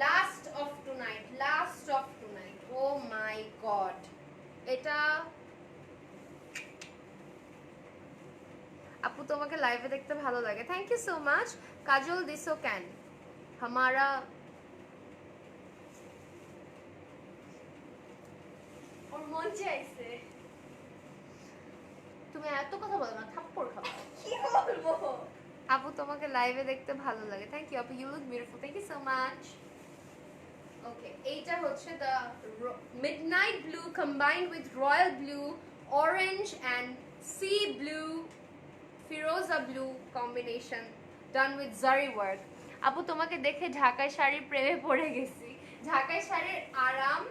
last of tonight. Oh my god. এটা আপু তোমাকে লাইভে দেখতে ভালো লাগে, থ্যাংক ইউ সো মাচ। কাজল দিসো ক্যান হামারা ওর মন চাইছে। তুমি এত কথা বলো না, থাপ্পড় খাবো। কি বলবো? আপু তোমাকে লাইভে দেখতে ভালো লাগে, থ্যাংক ইউ আপু, you look beautiful, thank you so much. Okay, এইটা হচ্ছে the midnight blue combined with royal blue, orange and sea blue, ফিরোজা blue combination done with zari work. আপু তোমাকে দেখে ঢাকাই শাড়ির প্রেমে পড়ে গেছি। ঢাকাই শাড়ির আরাম,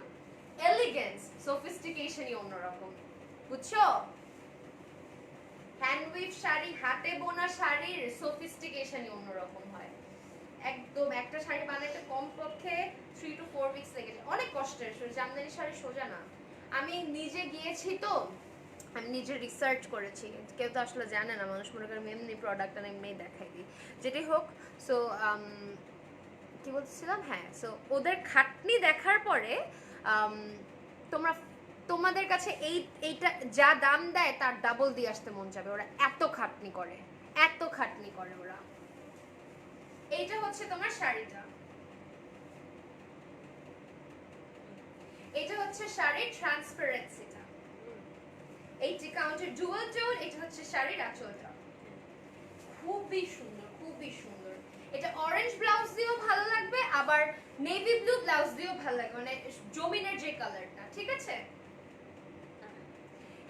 এলিগেন্স, সোফিস্টিকেশনই অন্যরকম, বুঝছো? হ্যান্ডউইভ শাড়ি, হাতে বোনা শাড়ির সোফিস্টিকেশনই অন্যরকম হয়। একদম একটা শাড়ি বানাইতে কমপক্ষে 3 to 4 উইকস লেগেছে, অনেক কষ্টের। জামদানি শাড়ি সোজা না। আমি নিজে গিয়েছি তো, আমি নিজে রিসার্চ করেছি, কেউ তো আসলে জানে না, মানুষ মনে করে এমনি প্রোডাক্ট আমি এমনি দেখাই দিই, যেটাই হোক। সো কি বলছিলাম, হ্যাঁ, সো ওদের খাটনি দেখার পরে তোমাদের কাছে এইটা যা দাম দেয় তার ডাবল দিয়ে আসতে মন যাবে। ওরা এত খাটনি করে ওরা। এইটা হচ্ছে তোমার শাড়িটা, এটা হচ্ছে শাড়ির ট্রান্সপারেন্সিটা, এই কাউন্টের ডুয়াল টোন। এটা হচ্ছে শাড়ির আঁচলটা, খুবই সুন্দর। এটা অরেঞ্জ ব্লাউজ দিয়েও ভালো লাগবে, আবার নেভি ব্লু ব্লাউজ দিয়েও ভালো লাগবে, মানে জমিনের যে কালারটা, ঠিক আছে?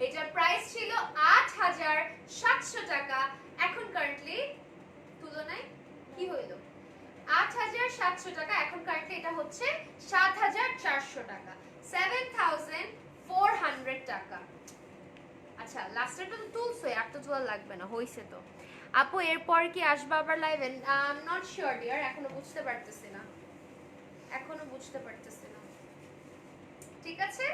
এটার প্রাইস ছিল ৮৭০০ টাকা, এখন কারেন্টলি তুলনায় কি হইল ৮৭০০ টাকা, এখন কারেন্টলি এটা হচ্ছে ৭৪০০ টাকা, ৭৪০০ টাকা। আচ্ছা, লাস্টেরটা তো তুলছো, আর তো তোলা লাগবে না, হইছে তো। আপু এরপর কি আসবে আবার লাইভে? I am not sure dear, এখনো বুঝতে পারতেছি না। ঠিক আছে,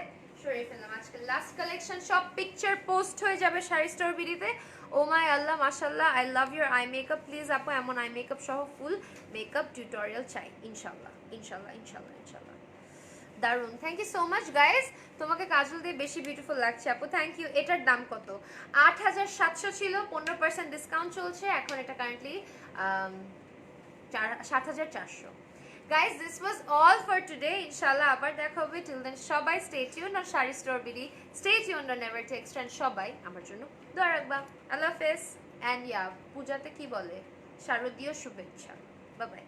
সরিয়ে ফেললাম। আজকে লাস্ট কালেকশন, সব পিকচার পোস্ট হয়ে যাবে শাড়ি স্টোর বিডিতে। ও মাই আল্লাহ, মাশাআল্লাহ, I love your eye makeup. Please আপু এমন আই মেকআপ সহ ফুল মেকআপ টিউটোরিয়াল চাই, ইনশাআল্লাহ। দারুন, thank you so much guys. তোমাকে কাজল দিয়ে বেশি বিউটিফুল লাগছে আপু, থ্যাংক ইউ। এটার দাম কত? ৮৭০০ ছিল, 15% ডিসকাউন্ট চলছে, এখন এটা currently ৭৪০০। Guys, this was all for today. ইনশাআল্লাহ আবার দেখা হবে। টিল দেন সবাই stay tuned on sari store BD, stay tuned on never text and সবাই আমার জন্য দোয়া রাখবা। আল্লাহ হাফেজ। অ্যান্ড পূজাতে কি বলে? শারদীয় শুভেচ্ছা। Bye bye.